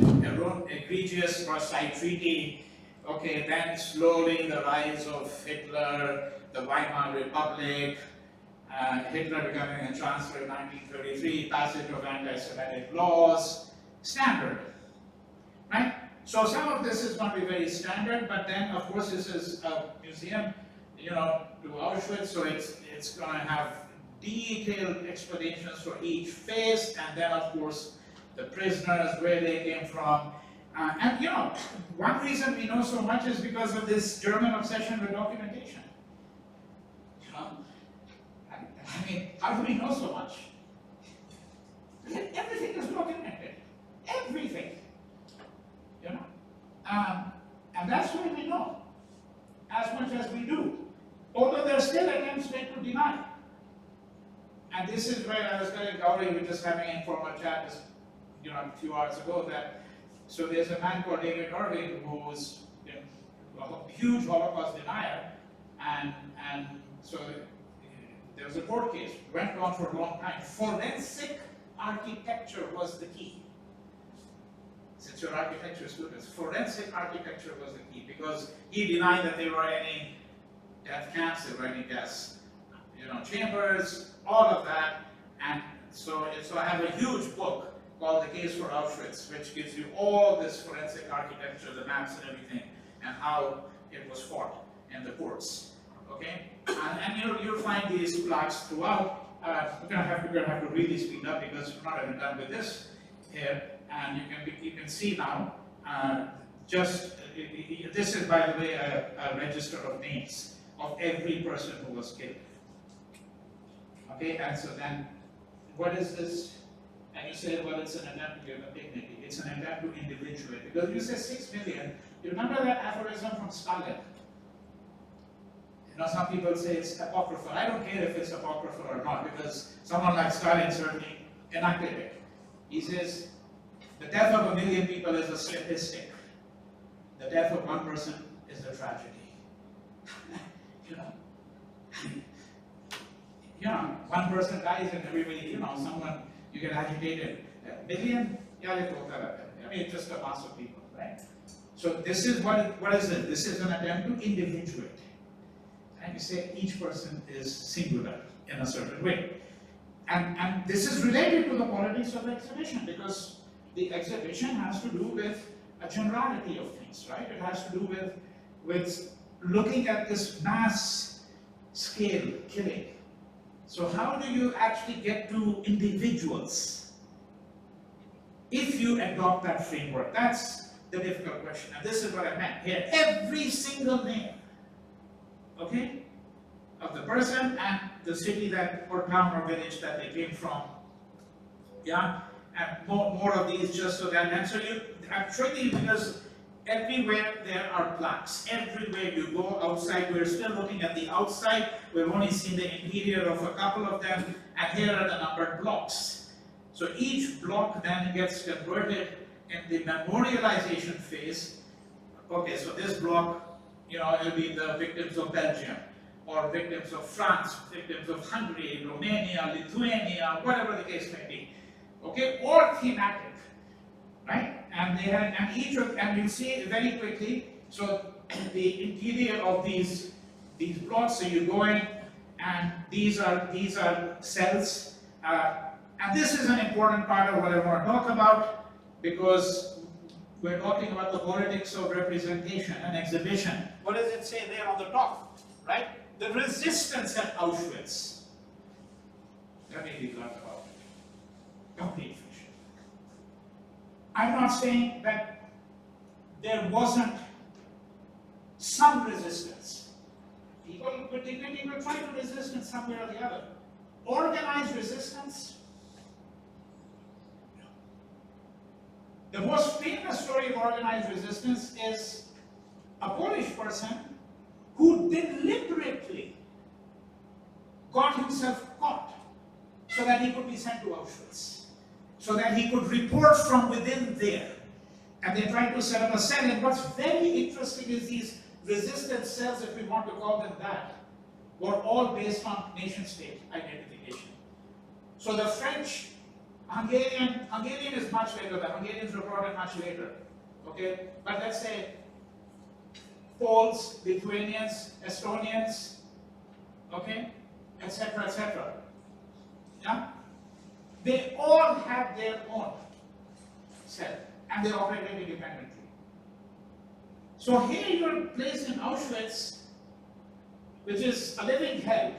egregious, Versailles Treaty. Okay, then slowly the rise of Hitler, the Weimar Republic, Hitler becoming a chancellor in 1933, passage of anti-Semitic laws, standard, right? So some of this is going to be very standard, but then of course this is a museum, you know, to Auschwitz, so it's going to have detailed explanations for each phase, and then of course the prisoners, where they came from. And you know, one reason we know so much is because of this German obsession with documentation. You know, I mean, how do we know so much? Everything is documented. Everything. You know? And that's why we know as much as we do. Although there are still attempts made to deny. And this is where I was telling Gauri, we were just having an informal chat just, you know, a few hours ago, that so there's a man called David Irving who was, you know, a huge Holocaust denier, and so there was a court case, went on for a long time. Forensic architecture was the key. Since you're architecture students, forensic architecture was the key, because he denied that there were any death camps, there were any deaths, you know, chambers, all of that. And so I have a huge book called The Case for Auschwitz, which gives you all this forensic architecture, the maps and everything, and how it was fought in the courts. Okay, and you'll find these plaques throughout. We're gonna have to really speed up because we're not even done with this here. And you can see now. This is, by the way, a register of names of every person who was killed. Okay, and so then, what is this? And you say, well, it's an attempt to give a dignity. It's an attempt to individuate. Because you say 6 million, you remember that aphorism from Stalin? You know, some people say it's apocryphal. I don't care if it's apocryphal or not, because someone like Stalin certainly enacted it. He says, the death of 1 million people is a statistic. The death of one person is a tragedy. You know? You know, one person dies and everybody, you know, someone, you get agitated. 1 million? Yeah, I mean, it's just a mass of people, right? So this is what is it? This is an attempt to individuate. And you say each person is singular in a certain way. And this is related to the politics of the exhibition, because the exhibition has to do with a generality of things, right? It has to do with looking at this mass scale killing. So how do you actually get to individuals if you adopt that framework? That's the difficult question. And this is what I meant here. Every single name, okay, of the person and the city that, or town or village that they came from, yeah, and more of these just so that, and so I'm showing you because everywhere there are plaques. Everywhere you go outside, we're still looking at the outside. We've only seen the interior of a couple of them, and here are the numbered blocks. So each block then gets converted in the memorialization phase. Okay, so this block, you know, it'll be the victims of Belgium, or victims of France, victims of Hungary, Romania, Lithuania, whatever the case may be. Okay, or thematic, right? And they had, and each of, and you'll see very quickly. So the interior of these blocks. So you go in, and these are cells. And this is an important part of what I want to talk about, because we're talking about the politics of representation and exhibition. What does it say there on the top, right? The resistance at Auschwitz. Let me be blunt about it. Complete fiction. I'm not saying that there wasn't some resistance. People with dignity will try to resist in some way or the other. Organized resistance. The most famous story of organized resistance is a Polish person who deliberately got himself caught so that he could be sent to Auschwitz, so that he could report from within there. And they tried to set up a cell, and what's very interesting is these resistance cells, if we want to call them that, were all based on nation-state identification. So the French, Hungarian is much later, the Hungarians were brought in much later, okay? But let's say Poles, Lithuanians, Estonians, okay? etc., etc. Yeah? They all have their own self, and they operate independently. So here you're placed in Auschwitz, which is a living hell,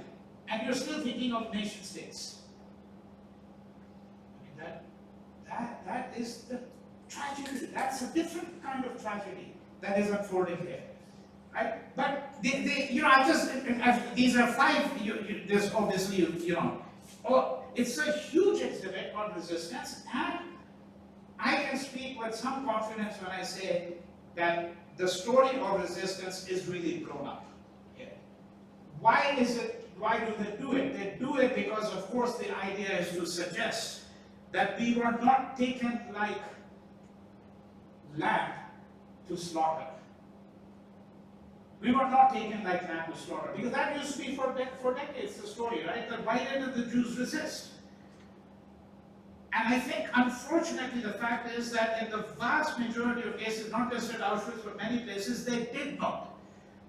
and you're still thinking of nation states. I mean, that is the tragedy. That's a different kind of tragedy that is unfolding here, right? But these are five. There's obviously, it's a huge exhibit on resistance, and I can speak with some confidence when I say that the story of resistance is really grown up here. Why is it? Why do they do it? They do it because, of course, the idea is to suggest that we were not taken like lamb to slaughter. We were not taken like lamb to slaughter, because that used to be for decades the story, right? That why did the Jews resist? And I think, unfortunately, the fact is that in the vast majority of cases, not just at Auschwitz, but many places, they did not.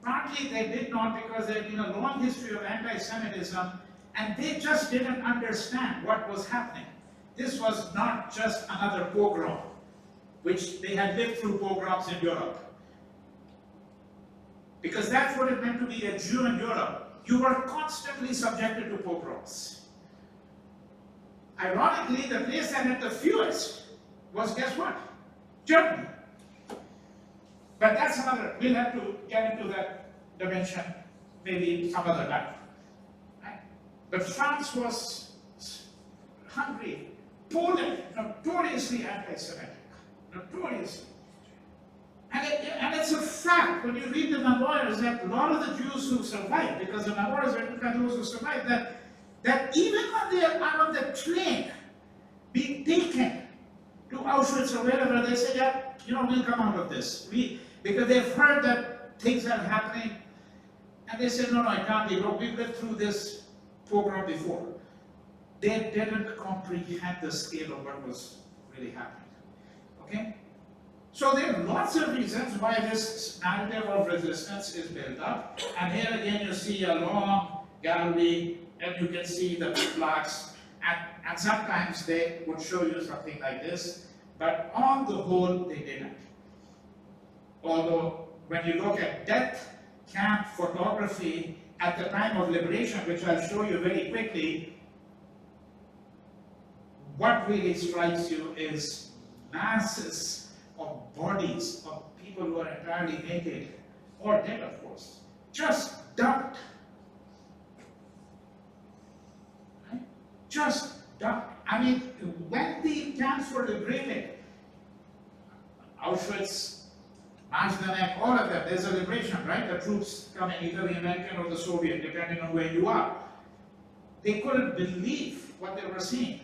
Partly they did not because there had been a long history of anti-Semitism, and they just didn't understand what was happening. This was not just another pogrom, which they had lived through pogroms in Europe. Because that's what it meant to be a Jew in Europe. You were constantly subjected to pogroms. Ironically, the place that had the fewest was, guess what? Germany. But that's another, we'll have to get into that dimension maybe some other time. Right? But France was Hungary, Poland, notoriously anti-Semitic. Notoriously. And it's a fact, when you read the memoirs, that a lot of the Jews who survived, because the memoirs written by those who survived, that even when they are on the train being taken to Auschwitz or wherever, they say, yeah, we'll come out of this. Because they've heard that things are happening, and they say, no, it can't be. Look, we've lived through this pogrom before. They didn't comprehend the scale of what was really happening. Okay? So there are lots of reasons why this narrative of resistance is built up. And here again you see a long gallery, and you can see the plaques, and sometimes they would show you something like this, but on the whole they didn't. Although when you look at death camp photography at the time of liberation, which I'll show you very quickly, what really strikes you is masses of bodies of people who are entirely naked, or dead of course, just dumped. Right? Just dumped. I mean, when the camps were liberated, Auschwitz, Majdanek, all of them, there's a liberation, right? The troops come in, either the American or the Soviet, depending on where you are. They couldn't believe what they were seeing.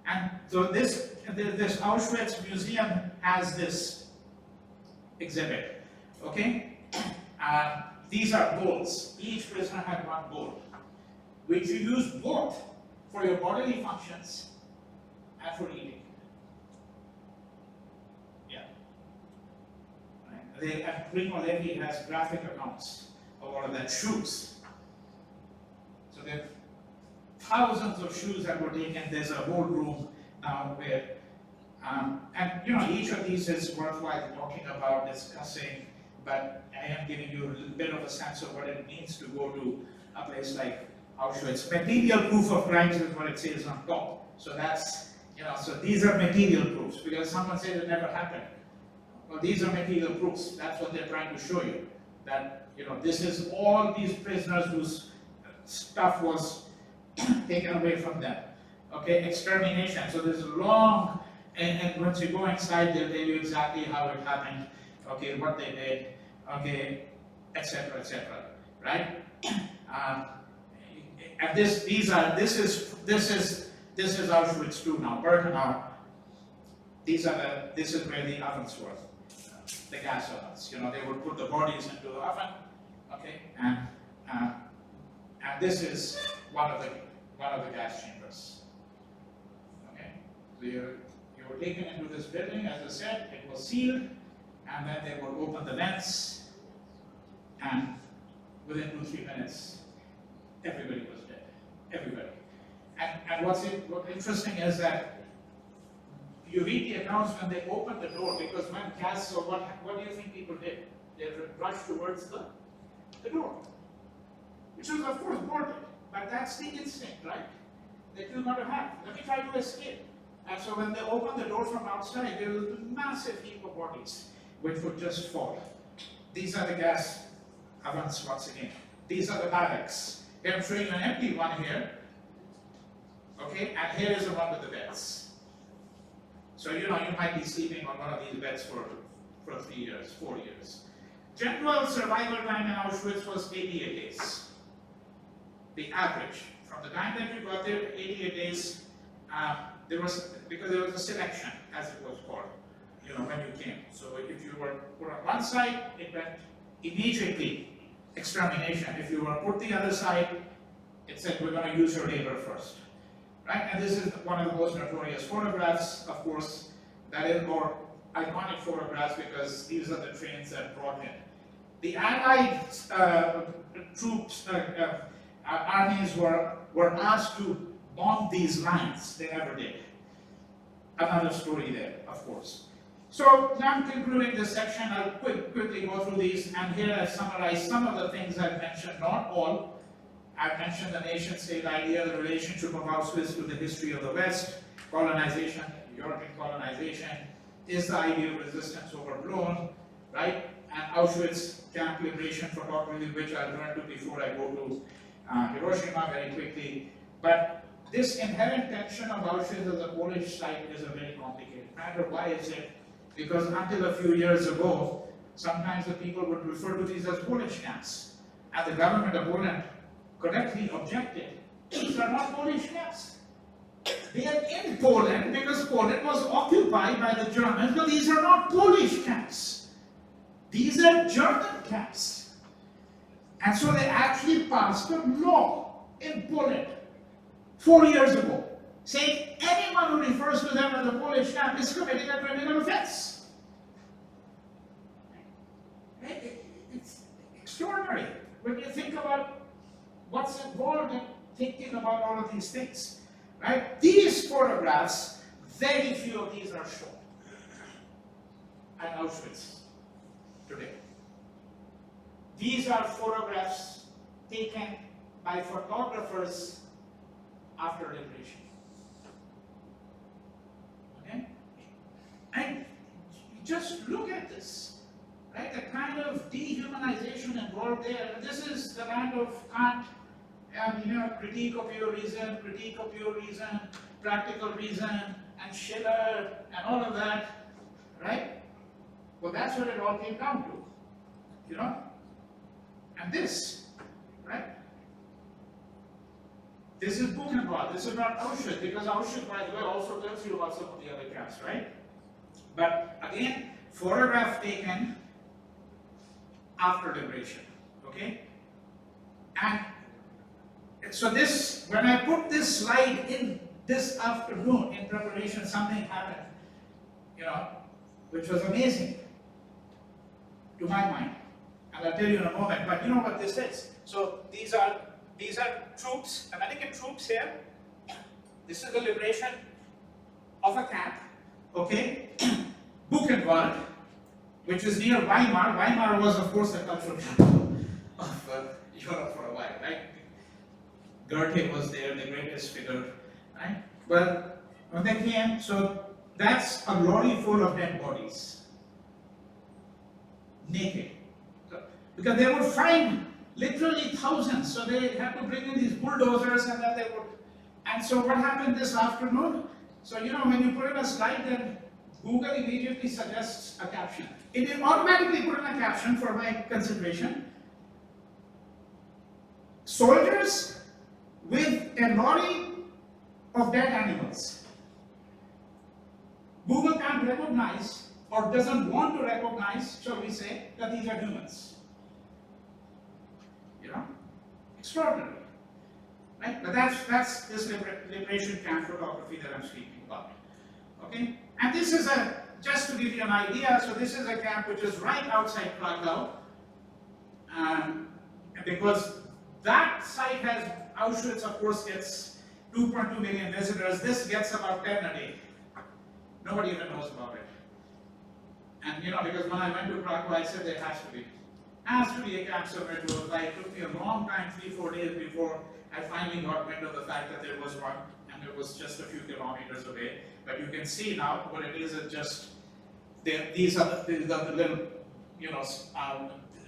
And so this Auschwitz museum has this exhibit, okay? These are bowls. Each prisoner had one bowl, which you use both for your bodily functions and for eating. Yeah. Right. And Primo Levi has graphic accounts of all of that. Shoes. So there are thousands of shoes that were taken. There's a whole room now where, and each of these is worthwhile talking about, discussing, but I am giving you a little bit of a sense of what it means to go to a place like Auschwitz. Material proof of crimes is what it says on top. So that's, so these are material proofs, because someone said it never happened. Well, these are material proofs. That's what they're trying to show you. That, this is all these prisoners whose stuff was taken away from them. Okay, extermination. So there's a long, and once you go inside, they'll tell you exactly how it happened, okay, what they did, okay, etc., right? And this is Auschwitz too now, Birkenau. This is where the ovens were, the gas ovens. They would put the bodies into the oven, okay, and this is one of the gas chambers. Okay, so you were taken into this building, as I said, it was sealed, and then they would open the vents, and within 2-3 minutes, everybody was dead. everybody. And what's interesting is that you read the accounts when they opened the door, because when gas, so what do you think people did? They rushed towards the door, which was of course boarded, but that's the instinct, right? That you're going to have. Let me try to escape. And so when they opened the door from outside, there was a massive heap of bodies which would just fall. These are the gas ovens once again. These are the barracks. Here I'm showing you an empty one here. Okay, and here is the one with the beds. So you might be sleeping on one of these beds for 3 years, 4 years. General survival time in Auschwitz was 88 days. The average. From the time that you got there, 88 days, because there was a selection, as it was called, when you came. So if you were put on one side, it meant immediately extermination. If you were put the other side, it said, we're going to use your labor first. Right? And this is one of the most notorious photographs, of course, that is more iconic photographs because these are the trains that brought in. The Allied troops, armies were asked to bomb these lines. They never did. Another story there, of course. So now I'm concluding this section. I'll quickly go through these, and here I've summarized some of the things I've mentioned, not all. I've mentioned the nation-state idea, the relationship of Auschwitz to the history of the West, colonization, European colonization, is the idea of resistance overblown, right? And Auschwitz camp liberation photography, which I'll turn to before I go to Hiroshima very quickly. But this inherent tension of Auschwitz as a Polish site is a very complicated matter. Why is it? Because until a few years ago, sometimes the people would refer to these as Polish camps. And the government of Poland correctly objected. These are not Polish camps. They are in Poland because Poland was occupied by the Germans, but these are not Polish camps. These are German camps. And so they actually passed a law in Poland 4 years ago, saying anyone who refers to them as a Polish camp is committing a criminal offense. It's extraordinary when you think about what's involved in thinking about all of these things, right? These photographs, very few of these are shown at Auschwitz today. These are photographs taken by photographers after liberation. Okay? And just look at this, right? The kind of dehumanization involved there. This is the land of Kant, critique of pure reason, practical reason, and Schiller, and all of that, right? Well, that's what it all came down to, And this, right? This is Buchenwald. This is not Auschwitz, because Auschwitz, by the way, also tells you about some of the other camps, right? But again, photograph taken after liberation, okay? And so this, when I put this slide in this afternoon in preparation, something happened, which was amazing to my mind. And I'll tell you in a moment, but you know what this is. So these are troops, American troops here. This is the liberation of a camp, okay? Buchenwald, which is near Weimar. Weimar was, of course, the cultural capital of Europe for a while, right? Goethe was there, the greatest figure, right? But when they came, so that's a lorry full of dead bodies, naked. Because they would find literally thousands, so they had to bring in these bulldozers, and then they would. And so what happened this afternoon? So when you put in a slide, then Google immediately suggests a caption. It will automatically put in a caption for my consideration. Soldiers with a lorry of dead animals. Google can't recognize, or doesn't want to recognize, shall we say, that these are humans. Extraordinary, right? But that's this liberation camp photography that I'm speaking about. Okay, and this is just to give you an idea. So this is a camp which is right outside Krakow, because that site has Auschwitz, of course, gets 2.2 million visitors. This gets about 10 a day. Nobody even knows about it. And because when I went to Krakow, I said there has to be. Has to be a camp somewhere close by. It took me a long time, 3-4 days before I finally got wind of the fact that there was one, and it was just a few kilometers away. But you can see now what it is just, these are the little,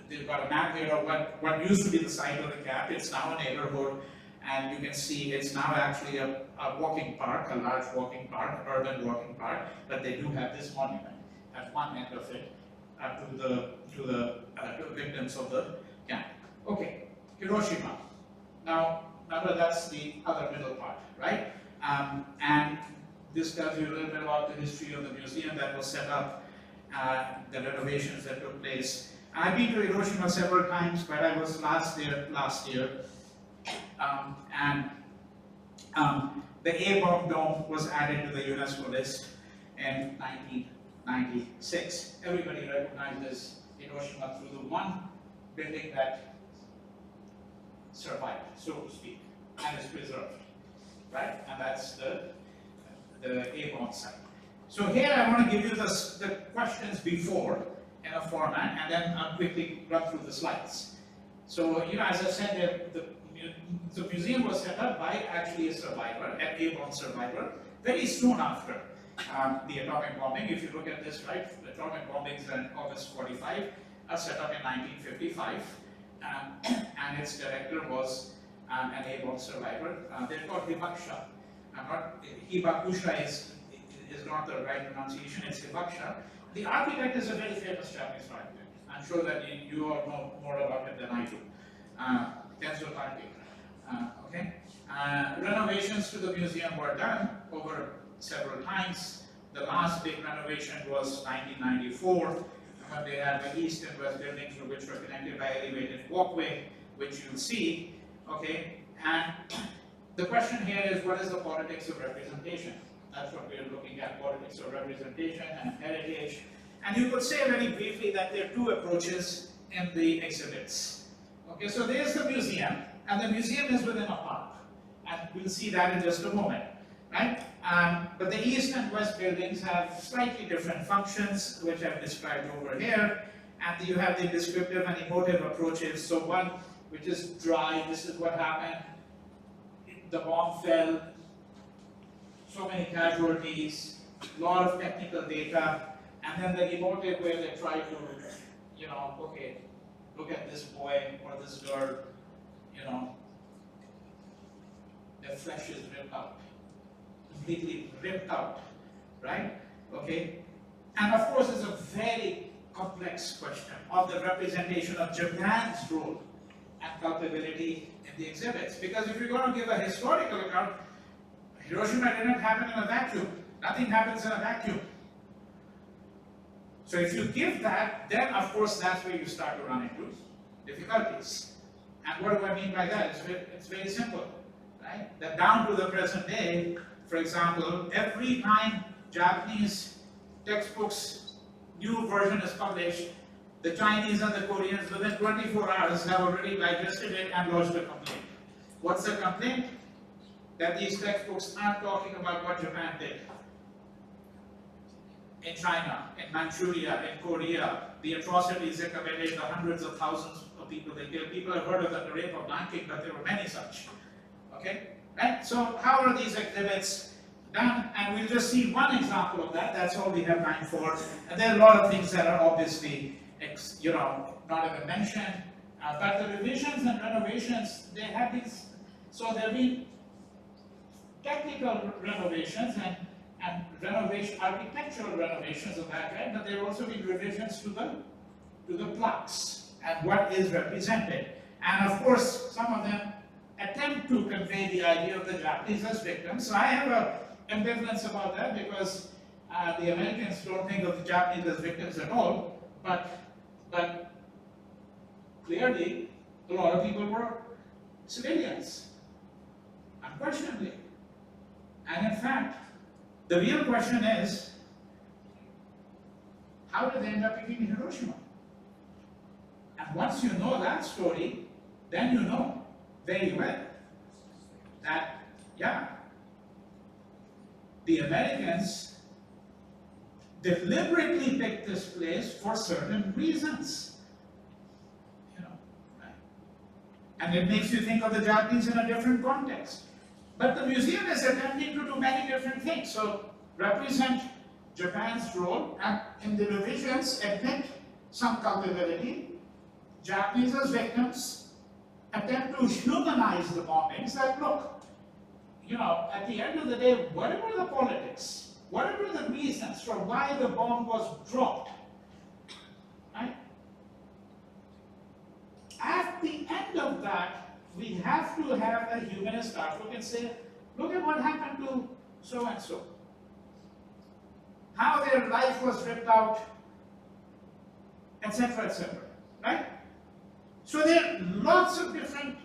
they've got a map here of what used to be the site of the camp. It's now a neighborhood, and you can see it's now actually a walking park, a large walking park, urban walking park, but they do have this monument at one end of it to the victims of the camp. Okay, Hiroshima. Now, remember that's the other middle part, right? And this tells you a little bit about the history of the museum that was set up, the renovations that took place. I've been to Hiroshima several times, but I was last year. The A-bomb dome was added to the UNESCO list in 1996. Everybody recognizes Hiroshima through the one building that survived, so to speak, and is preserved, right? And that's the A-bomb site. So here I want to give you the questions before in a format, and then I'll quickly run through the slides. So, as I said, the museum was set up by actually a survivor, an A-bomb survivor, very soon after the atomic bombing. If you look at this, right, the atomic bombings in August 45 are set up in 1955, and its director was an A-bomb survivor. They're called Hibakusha. Hibakusha is not the right pronunciation, it's Hibakusha. The architect is a very famous Japanese architect. I'm sure that you all know more about it than I do. Kenzo Tange. Okay. Renovations to the museum were done over several times. The last big renovation was 1994, when they had the east and west buildings which were connected by elevated walkway, which you'll see. Okay. And the question here is, what is the politics of representation? That's what we're looking at, politics of representation and heritage. And you could say very briefly that there are two approaches in the exhibits. Okay, so there's the museum, and the museum is within a park. And we'll see that in just a moment, right? But the east and west buildings have slightly different functions, which I've described over here. And you have the descriptive and emotive approaches. So one, which is dry, this is what happened. The bomb fell, so many casualties, a lot of technical data, and then the emotive where they try to, okay, look at this boy or this girl, their flesh is ripped out, completely ripped out, right? Okay, and of course it's a very complex question of the representation of Japan's role and culpability in the exhibits, because if you're going to give a historical account, Hiroshima didn't happen in a vacuum. Nothing happens in a vacuum. So if you give that, then of course that's where you start to run into difficulties. And what do I mean by that? It's very simple, right? That down to the present day, for example, every time Japanese textbooks, new version is published, the Chinese and the Koreans within 24 hours have already digested it and lodged a complaint. What's the complaint? That these textbooks aren't talking about what Japan did. In China, in Manchuria, in Korea, the atrocities they committed, the hundreds of thousands of people they killed. People have heard of the rape of Nanking, but there were many such. Okay? Right? So how are these exhibits done? And we'll just see one example of that. That's all we have time for. And there are a lot of things that are obviously, not even mentioned. But the revisions and renovations, they have these. So there have been technical renovations and architectural renovations of that kind, but there have also been revisions to the plaques and what is represented. And of course, some of them attempt to convey the idea of the Japanese as victims. So I have an ambivalence about that, because the Americans don't think of the Japanese as victims at all, but clearly a lot of people were civilians, unquestionably. And in fact, the real question is, how did they end up in Hiroshima? And once you know that story, then you know very well that, yeah, the Americans deliberately picked this place for certain reasons. You know, right? And it makes you think of the Japanese in a different context. But the museum is attempting to do many different things. So represent Japan's role, and in the revisions admit some culpability. Japanese as victims attempt to humanize the bombings. That look, you know, at the end of the day, whatever the politics, whatever the reasons for why the bomb was dropped, right? At the end of that, we have to have a humanist outlook and say, look at what happened to so-and-so. How their life was ripped out, etc., right? So there are lots of different,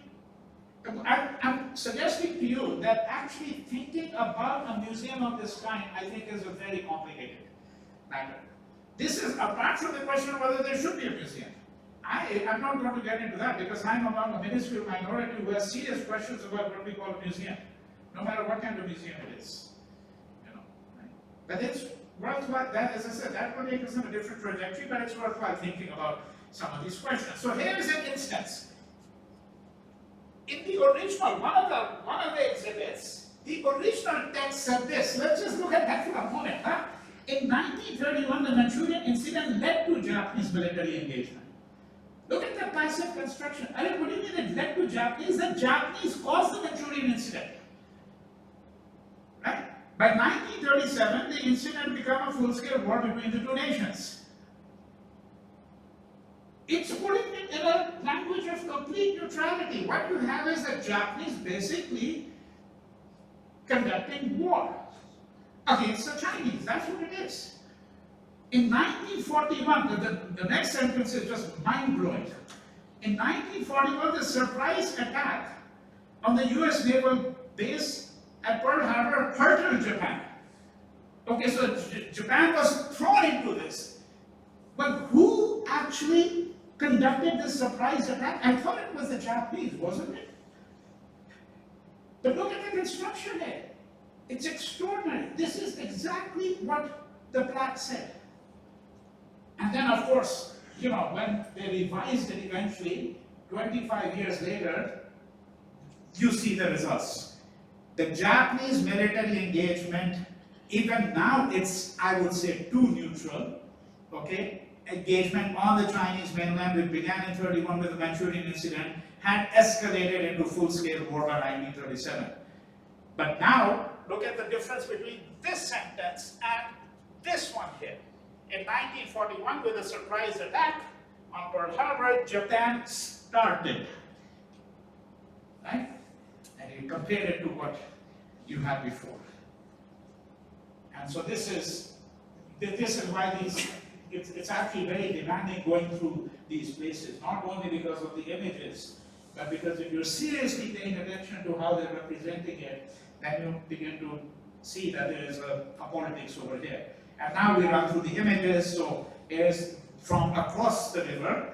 I'm suggesting to you that actually thinking about a museum of this kind, I think, is a very complicated matter. This is apart from the question of whether there should be a museum. I'm not going to get into that because I'm among a minuscule minority who has serious questions about what we call a museum, no matter what kind of museum it is. You know, right? But it's worthwhile, that, as I said, that will take us in a different trajectory, but it's worthwhile thinking about some of these questions. So here is an instance. In the original, one of the exhibits, the original text said this. Let's just look at that for a moment. Huh? In 1931, the Manchurian incident led to Japanese military engagement. Look at the passive construction. I mean, what do you mean it led to Japanese? The Japanese caused the Manchurian incident. Right? By 1937, the incident became a full-scale war between the two nations. It's putting it in a language of complete neutrality. What you have is the Japanese basically conducting war against the Chinese. That's what it is. In 1941, the next sentence is just mind-blowing. In 1941, the surprise attack on the US naval base at Pearl Harbor hurtled Japan. Okay, so Japan was thrown into this. But who actually conducted this surprise attack? I thought it was the Japanese, wasn't it? But look at the construction here. It's extraordinary. This is exactly what the plaque said. And then, of course, you know, when they revised it eventually, 25 years later, you see the results. The Japanese military engagement, even now it's, I would say, too neutral, okay? Engagement on the Chinese mainland, which began in 1931 with the Manchurian incident, had escalated into full-scale war by 1937. But now, look at the difference between this sentence and this one here. In 1941, with a surprise attack on Pearl Harbor, Japan started. Right? And you compare it to what you had before. And so this is why it's actually very demanding going through these places, not only because of the images, but because if you're seriously paying attention to how they're representing it, then you begin to see that there is a politics over here. And now we run through the images, so here's from across the river,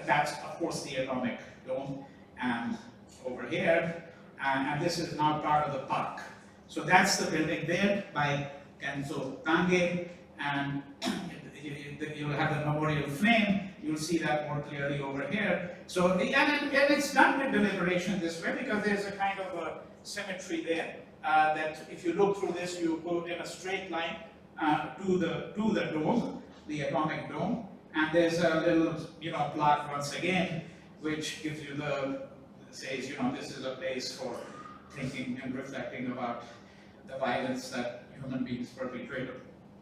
that's of course the atomic dome, and over here, and this is now part of the park. So that's the building there by Kenzo Tange, and you'll have the memorial flame. You'll see that more clearly over here. So, and it's done with deliberation this way because there's a kind of a symmetry there. That if you look through this, you go in a straight line to the dome, the atomic dome, and there's a little, you know, plaque once again, which gives you says, you know, this is a place for thinking and reflecting about the violence that human beings perpetrate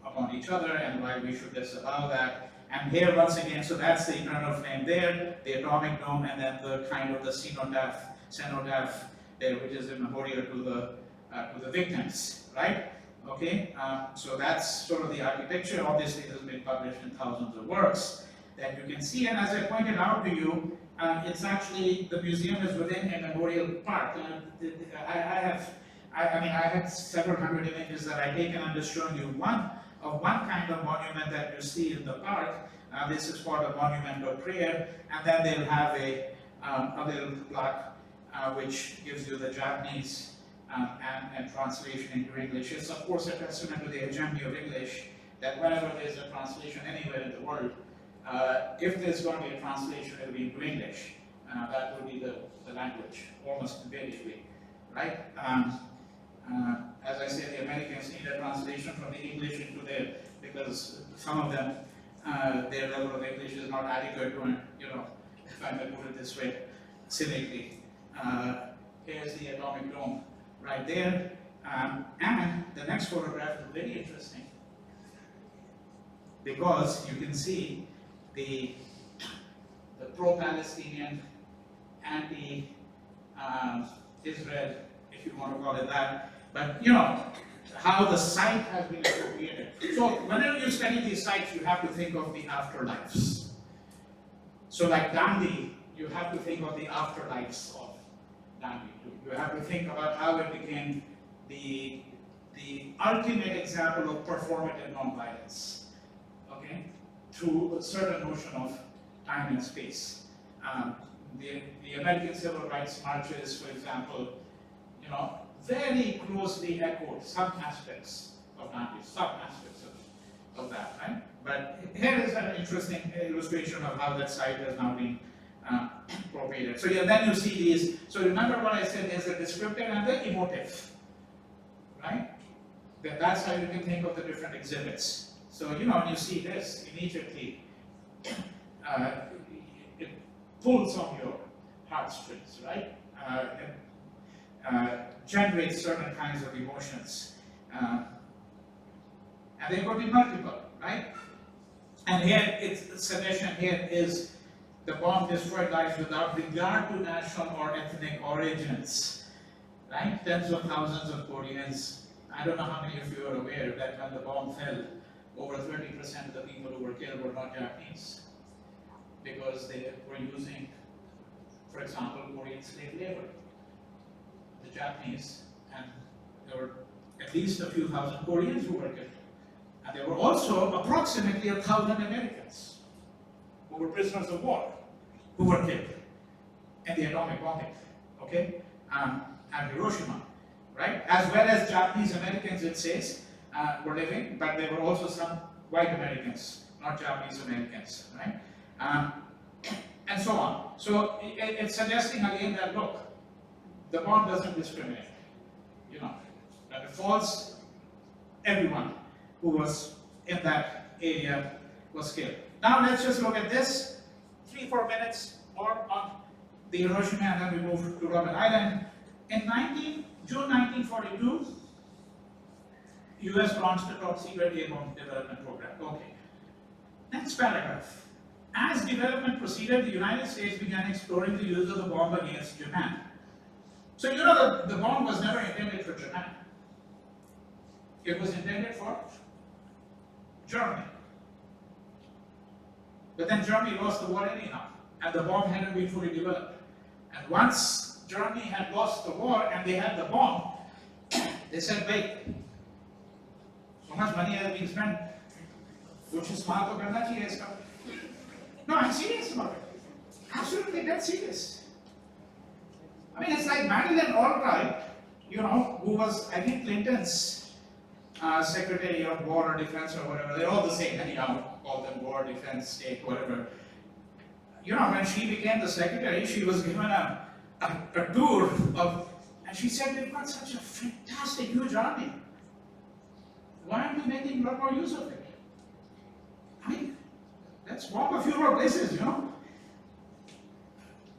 upon each other and why we should disavow that. And here once again, so that's the eternal flame there, the atomic dome, and then the kind of the cenotaph there, which is a memorial to the victims, right? Okay, so that's sort of the architecture. Obviously, this has been published in thousands of works that you can see. And as I pointed out to you, it's actually, the museum is within a memorial park. I had several hundred images that I taken and just shown you one kind of monument that you see in the park. This is called a monument of prayer, and then they'll have a little plaque which gives you the Japanese and translation into English. It's of course a testament to the hegemony of English that whenever there's a translation anywhere in the world, if there's going to be a translation, it will be into English. That will be the language, almost invariably, right? As I say, the Americans need a translation from the English into their, because some of them, their level of English is not adequate to, if I may put it this way, cynically. Here's the atomic dome right there. And the next photograph is very interesting because you can see the pro-Palestinian, anti-Israel, if you want to call it that, but how the site has been appropriated. So whenever you study these sites, you have to think of the afterlives. So like Gandhi, you have to think of the afterlives of Gandhi too. You have to think about how it became the ultimate example of performative nonviolence, okay, through a certain notion of time and space. The American civil rights marches, for example, very closely echoed some aspects of Gandhi, some aspects of that, right? But here is an interesting illustration of how that site has now been appropriated. So then you see these. So remember what I said, there's a descriptive and the emotive, right? That's how you can think of the different exhibits. So when you see this, immediately it pulls on your heartstrings, right? Generates certain kinds of emotions. And they could be multiple, right? And here, suggestion here is the bomb destroyed lives without regard to national or ethnic origins, right? Tens of thousands of Koreans. I don't know how many of you are aware that when the bomb fell, over 30% of the people who were killed were not Japanese, because they were using, for example, Korean slave labor. The Japanese, and there were at least a few thousand Koreans who were killed. And there were also approximately 1,000 Americans who were prisoners of war who were killed in the atomic bombing, okay, at Hiroshima, right? As well as Japanese Americans, it says, were living, but there were also some white Americans, not Japanese Americans, right? And so on. So it's suggesting again that, look, the bomb doesn't discriminate, that it falls, everyone who was in that area was killed. Now let's just look at this, 3-4 minutes more on the Hiroshima, and then we move to Robben Island. In June 1942, US launched the top secret airborne development program. Okay. Next paragraph. As development proceeded, the United States began exploring the use of the bomb against Japan. So the bomb was never intended for Japan. It was intended for Germany. But then Germany lost the war anyhow, and the bomb hadn't been fully developed. And once Germany had lost the war and they had the bomb, they said, wait, so much money has been spent, which is smart to karna chahiye iska. No, I'm serious about it. Absolutely dead serious. I mean, it's like Madeleine Albright, who was, I think, Clinton's Secretary of War or Defense or whatever. They're all the same, anyhow, call them War, Defense, State, whatever. When she became the secretary, she was given a tour of, and she said, we've got such a fantastic, huge army. Why aren't we making a lot more use of it? I mean, let's bomb a few more places,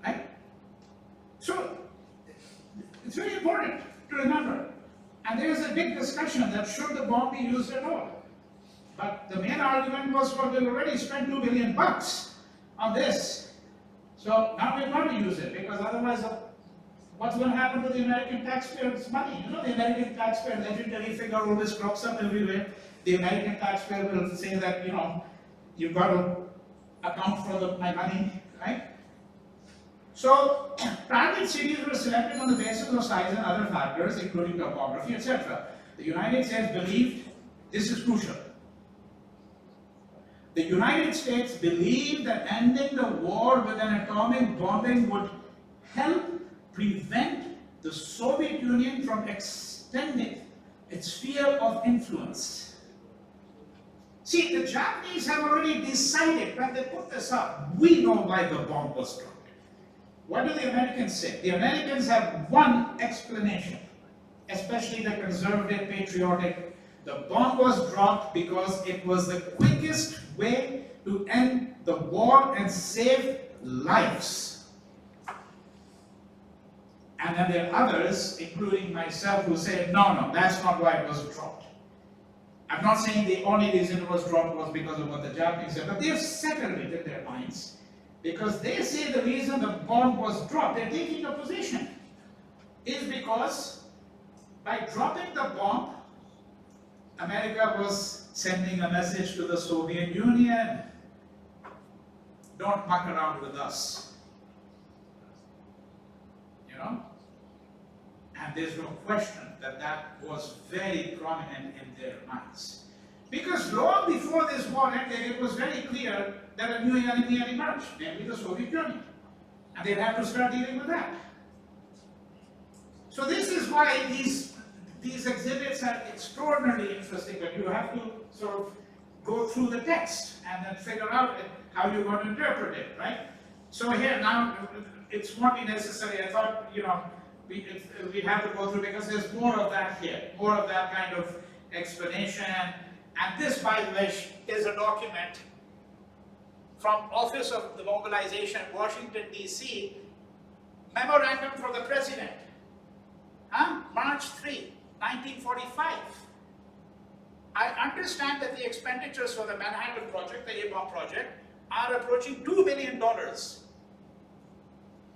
Right? So, it's very important to remember. And there is a big discussion that should the bomb be used at all. But the main argument was, well, we've already spent $2 billion on this. So now we've got to use it, because otherwise, what's going to happen to the American taxpayers' money? The American taxpayer legendary figure always crops up everywhere. The American taxpayer will say that, you've got to account for my money, right? So, target cities were selected on the basis of size and other factors, including topography, etc. The United States believed, this is crucial, the United States believed that ending the war with an atomic bombing would help prevent the Soviet Union from extending its sphere of influence. See, the Japanese have already decided when they put this up, we know why the bomb was dropped. What do the Americans say? The Americans have one explanation, especially the conservative, patriotic. The bomb was dropped because it was the quickest way to end the war and save lives. And then there are others, including myself, who say, no, that's not why it was dropped. I'm not saying the only reason it was dropped was because of what the Japanese said, but they've settled it in their minds. Because they say the reason the bomb was dropped, they're taking a position, is because by dropping the bomb, America was sending a message to the Soviet Union, don't muck around with us. You know? And there's no question that that was very prominent in their minds. Because long before this war ended, it was very clear that a new enemy had emerged, namely the Soviet Union. And they'd have to start dealing with that. So this is why these exhibits are extraordinarily interesting, but you have to sort of go through the text and then figure out how you're going to interpret it, right? So here now, it won't be necessary. I thought, we have to go through because there's more of that here, more of that kind of explanation. And this, by the way, is a document from Office of the Mobilization, Washington, D.C., Memorandum for the President, March 3, 1945. I understand that the expenditures for the Manhattan Project, the A-bomb project, are approaching $2 billion. $2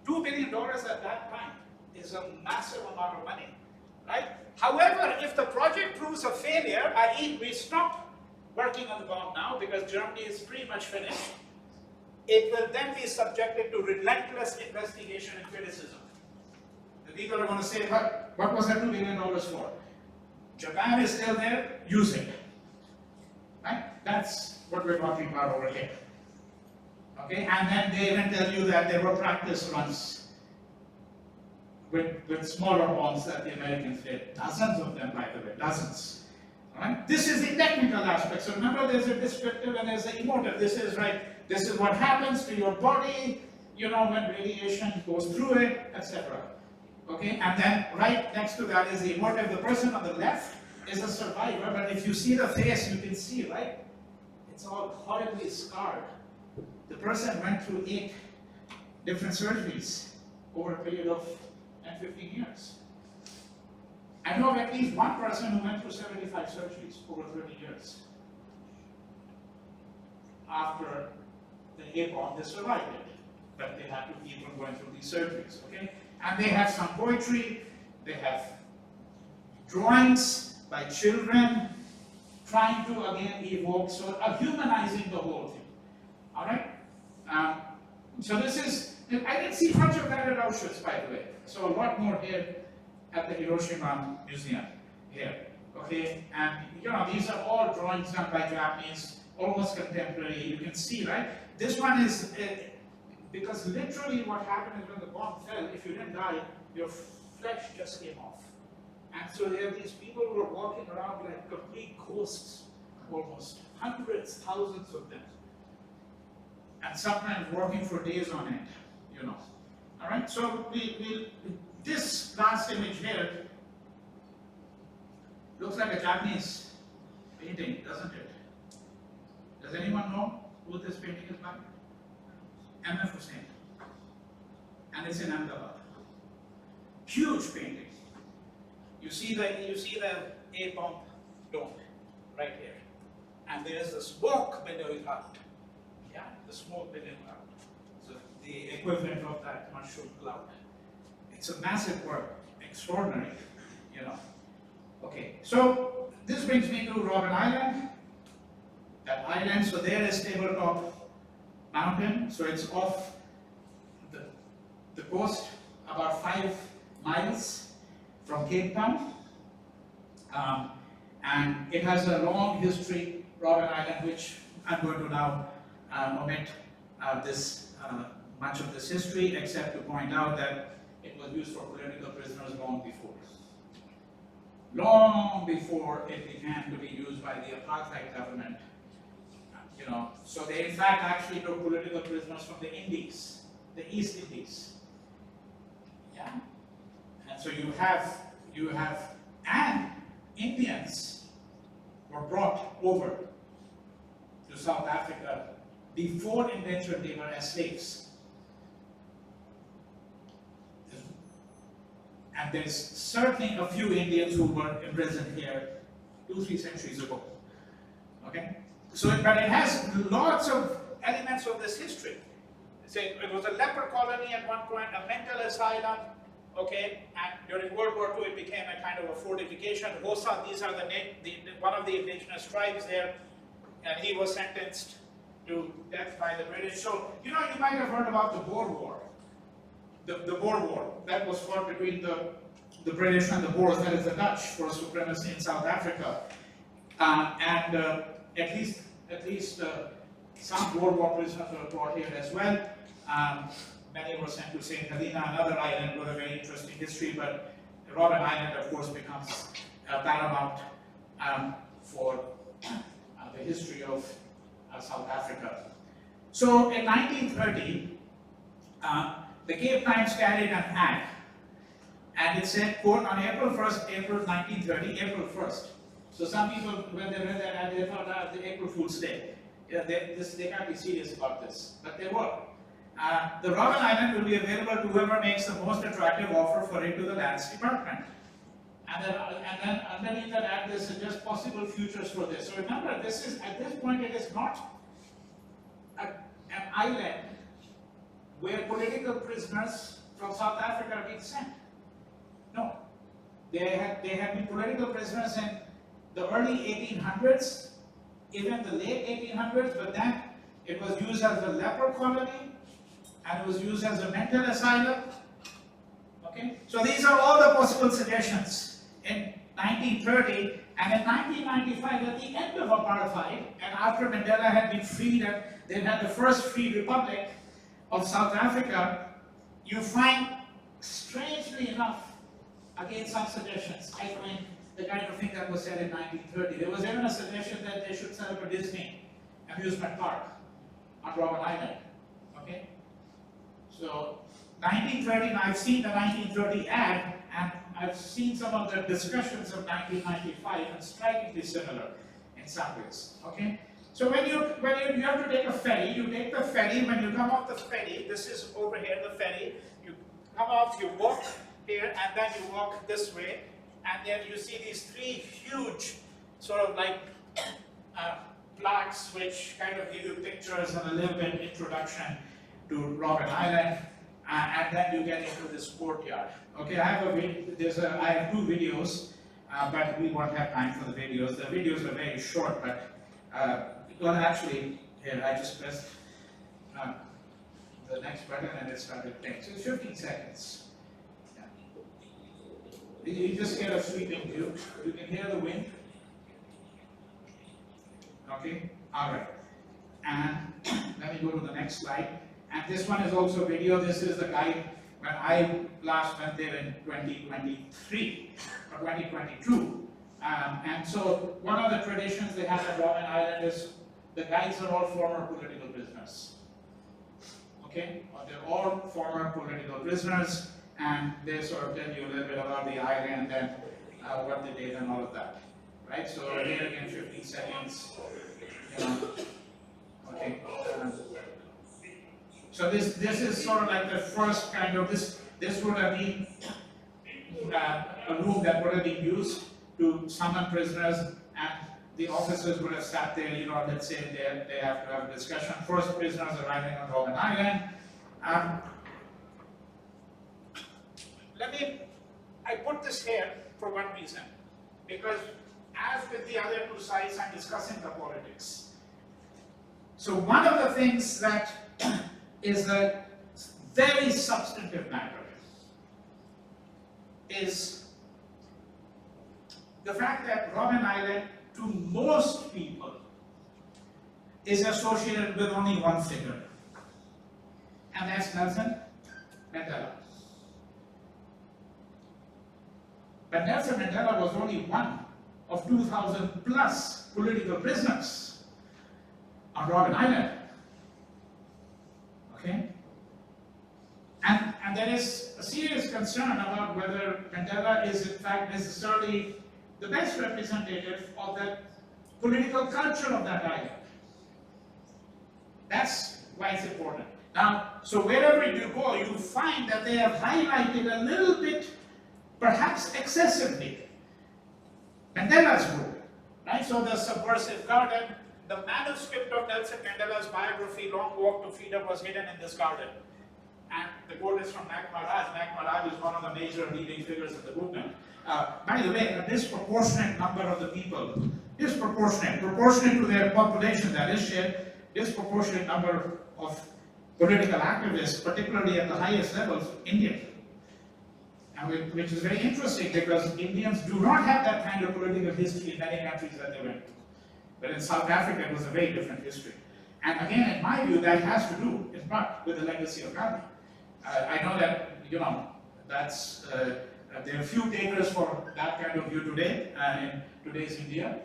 billion at that time is a massive amount of money, right? However, if the project proves a failure, i.e. we stop working on the bomb now because Germany is pretty much finished, it will then be subjected to relentless investigation and criticism. The people are going to say, what was that $2 billion for? Japan is still there, use it. Right? That's what we're talking about over here. Okay, and then they even tell you that there were practice runs with smaller bombs that the Americans did. Dozens of them, by the way, dozens. All right? This is the technical aspect. So remember, there's a descriptive and there's an emotive. This is what happens to your body, when radiation goes through it, etc. Okay, and then right next to that is the emotive. The person on the left is a survivor, but if you see the face, you can see, right? It's all horribly scarred. The person went through 8 different surgeries over a period of 10-15 years. I know of at least one person who went through 75 surgeries over 30 years. After the A-bomb, they survived it, but they had to keep on going through these surgeries, okay? And they have some poetry, they have drawings by children trying to again evoke, so humanizing the whole thing, all right? So this is, I didn't see much of that at Auschwitz, by the way. So a lot more here at the Hiroshima Museum here, okay? And these are all drawings done by Japanese, almost contemporary. You can see, right? This one is, because literally what happened is when the bomb fell, if you didn't die, your flesh just came off. And so there are these people who are walking around like complete ghosts, almost. Hundreds, thousands of them. And sometimes working for days on end, All right, so this last image here looks like a Japanese painting, doesn't it? Does anyone know who this painting is by? M.F. Hussein. And it's in Ahmedabad. Huge painting. You see the A-bomb dome right here. And there's the smoke billowing out. Yeah, the smoke billowing out. So the equivalent of that mushroom cloud. It's a massive work, extraordinary, Okay, so this brings me to Robben Island. That island, so there is Tabletop Mountain, so it's off the coast, about 5 miles from Cape Town. And it has a long history, Robben Island, which I'm going to now omit much of this history, except to point out that it was used for political prisoners long before. Long before it began to be used by the apartheid government. You know, so they in fact actually took political prisoners from the Indies, the East Indies. Yeah. And so you have, and Indians were brought over to South Africa before indentured they were as slaves. And there's certainly a few Indians who were imprisoned here 2-3 centuries ago. Okay? So, but it has lots of elements of this history. Say it was a leper colony at one point, a mental asylum, okay, and during World War II it became a kind of a fortification. Hosa, these are one of the indigenous tribes there, and he was sentenced to death by the British. So, you know, you might have heard about the Boer War. The Boer War, that was fought between the British and the Boers, that is the Dutch, for supremacy in South Africa. At least some World War prisoners were brought here as well. Many were sent to St. Helena, another island with a very interesting history, but Robben Island, of course, becomes paramount for the history of South Africa. So in 1930, the Cape Times carried an ad, and it said, quote, on April 1st, April 1930, April 1st. So some people, when they read that ad, they thought that the April Fool's Day. Yeah, they can't be serious about this, but they were. The Robben Island will be available to whoever makes the most attractive offer for it to the Lands Department. And then underneath that ad, they suggest possible futures for this. So remember, at this point, it is not an island where political prisoners from South Africa are being sent. No. They had been political prisoners in the early 1800s, even the late 1800s, but then it was used as a leper colony, and it was used as a mental asylum. Okay? So these are all the possible suggestions in 1930, and in 1995, at the end of apartheid, and after Mandela had been freed and they had the first free republic of South Africa, you find, strangely enough, again some suggestions, echoing the kind of thing that was said in 1930. There was even a suggestion that they should set up a Disney amusement park on Robben Island. Okay? So 1930, I've seen the 1930 ad, and I've seen some of the discussions of 1995, and strikingly similar in some ways. Okay? So when you have to take a ferry, you take the ferry. When you come off the ferry, this is over here, the ferry. You come off, you walk here, and then you walk this way, and then you see these 3 huge, sort of like plaques, which kind of give you pictures and a little bit introduction to Robben Island, and then you get into this courtyard. Okay, I have 2 videos, but we won't have time for the videos. The videos are very short, but well, actually, here I just pressed the next button and it started playing. So it's 15 seconds. Yeah. You just get a sweeping view. You can hear the wind. Okay, all right. And let me go to the next slide. And this one is also video. This is the guide when I last went there in 2023 or 2022. And so one of the traditions they have at Robben Island is the guides are all former political prisoners. Okay? They're all former political prisoners, and they sort of tell you a little bit about the island and what they did and all of that. Right? So here again, 15 seconds. You know. Okay. So this is sort of like the first kind of this would have been a room that would have been used to summon prisoners, and the officers would have sat there, you know, let's say they have to have a discussion. First prisoners arriving on Robben Island. I put this here for one reason, because as with the other 2 sites, I'm discussing the politics. So one of the things that is a very substantive matter is the fact that Robben Island, to most people, is associated with only one figure, and that's Nelson Mandela. But Nelson Mandela was only one of 2,000 plus political prisoners on Robben Island. Okay? And there is a serious concern about whether Mandela is in fact necessarily the best representative of the political culture of that island. That's why it's important. Now, so wherever you go, you find that they have highlighted a little bit, perhaps excessively, Mandela's role, right? So the subversive garden, the manuscript of Nelson Mandela's biography, Long Walk to Freedom, was hidden in this garden. And the quote is from Nak Maharaj. Nak Maharaj is one of the major leading figures of the movement. By the way, a disproportionate number of the people, proportionate to their population, that is shared, disproportionate number of political activists, particularly at the highest levels, Indian. And which is very interesting because Indians do not have that kind of political history in many countries that they went to. But in South Africa, it was a very different history. And again, in my view, that has to do, in part, with the legacy of Gandhi. I know that, that's, there are few takers for that kind of view today, in today's India.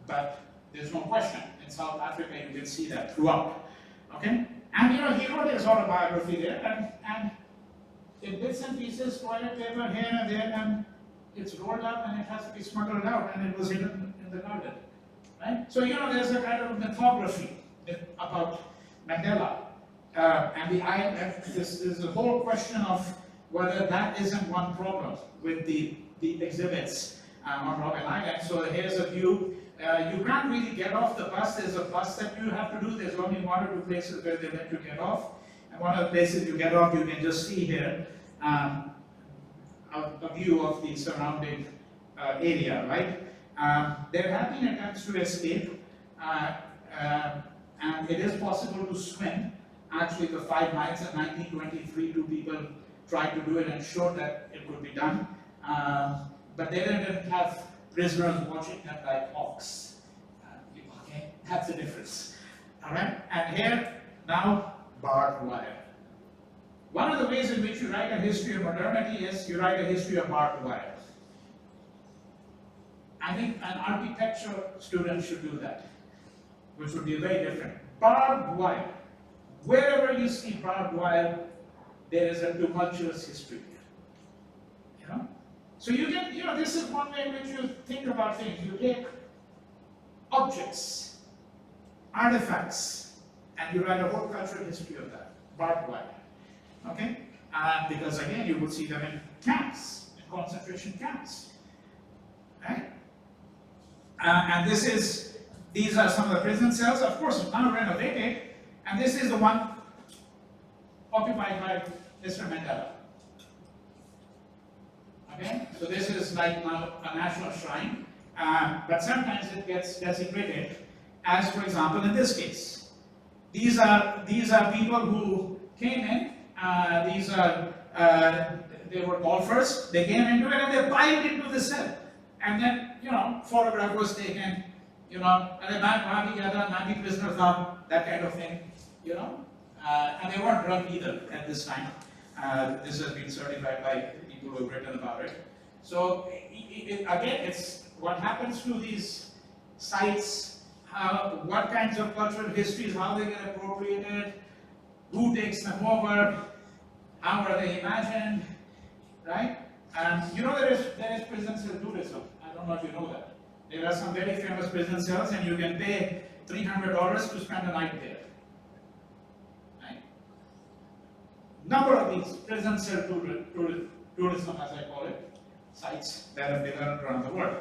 But there's no question, in South Africa, you can see that throughout. Okay? And he wrote his autobiography there, and in bits and pieces, toilet paper here and there, and it's rolled up and it has to be smuggled out, and it was hidden in the garden. Right? So, there's a kind of mythography about Mandela. And this is the whole question of whether that isn't one problem with the exhibits on Robben Island. So here's a view. You can't really get off the bus. There's a bus that you have to do. There's only one or two places where they let you get off. And one of the places you get off, you can just see here a view of the surrounding area, right? There have been attempts to escape, and it is possible to swim. Actually, the 5 miles in 1923, 2 people tried to do it and showed that it could be done. But they didn't have prisoners watching them like hawks. Okay, that's the difference. All right, and here, now, barbed wire. One of the ways in which you write a history of modernity is you write a history of barbed wire. I think an architecture student should do that, which would be very different. Barbed wire. Wherever you see barbed wire, there is a tumultuous history. So you get, this is one way in which you think about things. You take objects, artifacts, and you write a whole cultural history of that. Barbed wire. Okay? Because again, you will see them in camps, in concentration camps. Right? And these are some of the prison cells, of course, now renovated. And this is the one occupied by Mr. Mandela. Okay, so this is like now a national shrine, but sometimes it gets desecrated, as for example in this case. These are people who came in. They were golfers. They came into it and they piled into the cell, and then photograph was taken. And prisoners are that kind of thing. And they weren't drunk either at this time. This has been certified by people who have written about it. So again, it's what happens to these sites, what kinds of cultural histories, how they get appropriated, who takes them over, how are they imagined, right? And there is prison cell tourism. I don't know if you know that. There are some very famous prison cells, and you can pay $300 to spend a night there. Number of these prison cell tourism, as I call it, sites that have developed around the world.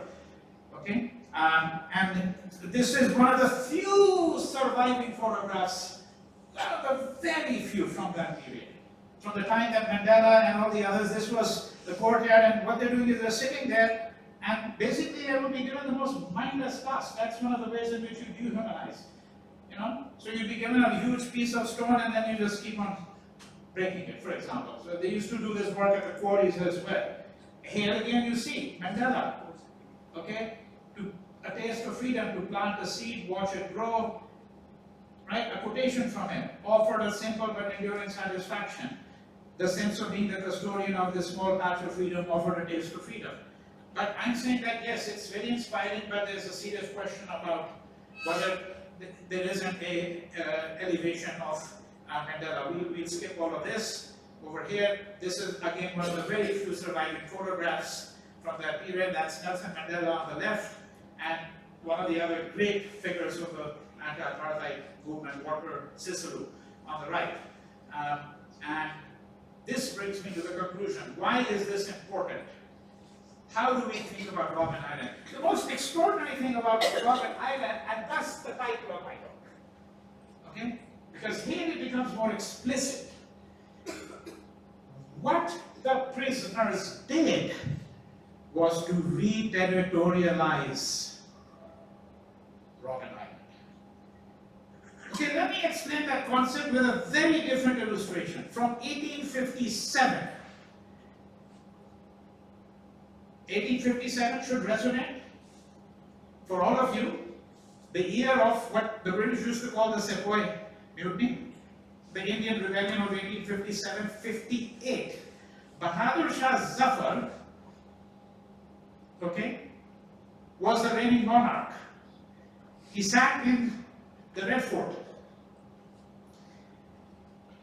Okay, and this is one of the few surviving photographs, one of the very few from that period. From the time that Mandela and all the others, this was the courtyard, and what they're doing is they're sitting there, and basically they will be given the most mindless task. That's one of the ways in which you dehumanize. So you'd be given a huge piece of stone, and then you just keep on breaking it, for example. So they used to do this work at the quarries as well. Here again you see Mandela, okay, a taste of freedom, to plant a seed, watch it grow, right? A quotation from him, offered a simple but enduring satisfaction. the sense of being the custodian of this small patch of freedom offered a taste of freedom. But I'm saying that yes, it's very inspiring, but there's a serious question about whether there isn't a elevation of Mandela. We'll skip all of this. Over here, this is again one of the very few surviving photographs from that period. That's Nelson Mandela on the left, and one of the other great figures of the anti-apartheid movement, Walter Sisulu, on the right. And this brings me to the conclusion. Why is this important? How do we think about Robben Island? The most extraordinary thing about Robben Island, and that's the title of my talk, okay? Because here it becomes more explicit. What the prisoners did was to reterritorialize Robben Island. Okay, let me explain that concept with a very different illustration from 1857. 1857 should resonate for all of you. The year of what the British used to call the Sepoy Mutiny, the Indian Rebellion of 1857-58. Bahadur Shah Zafar, okay, was the reigning monarch. He sat in the Red Fort.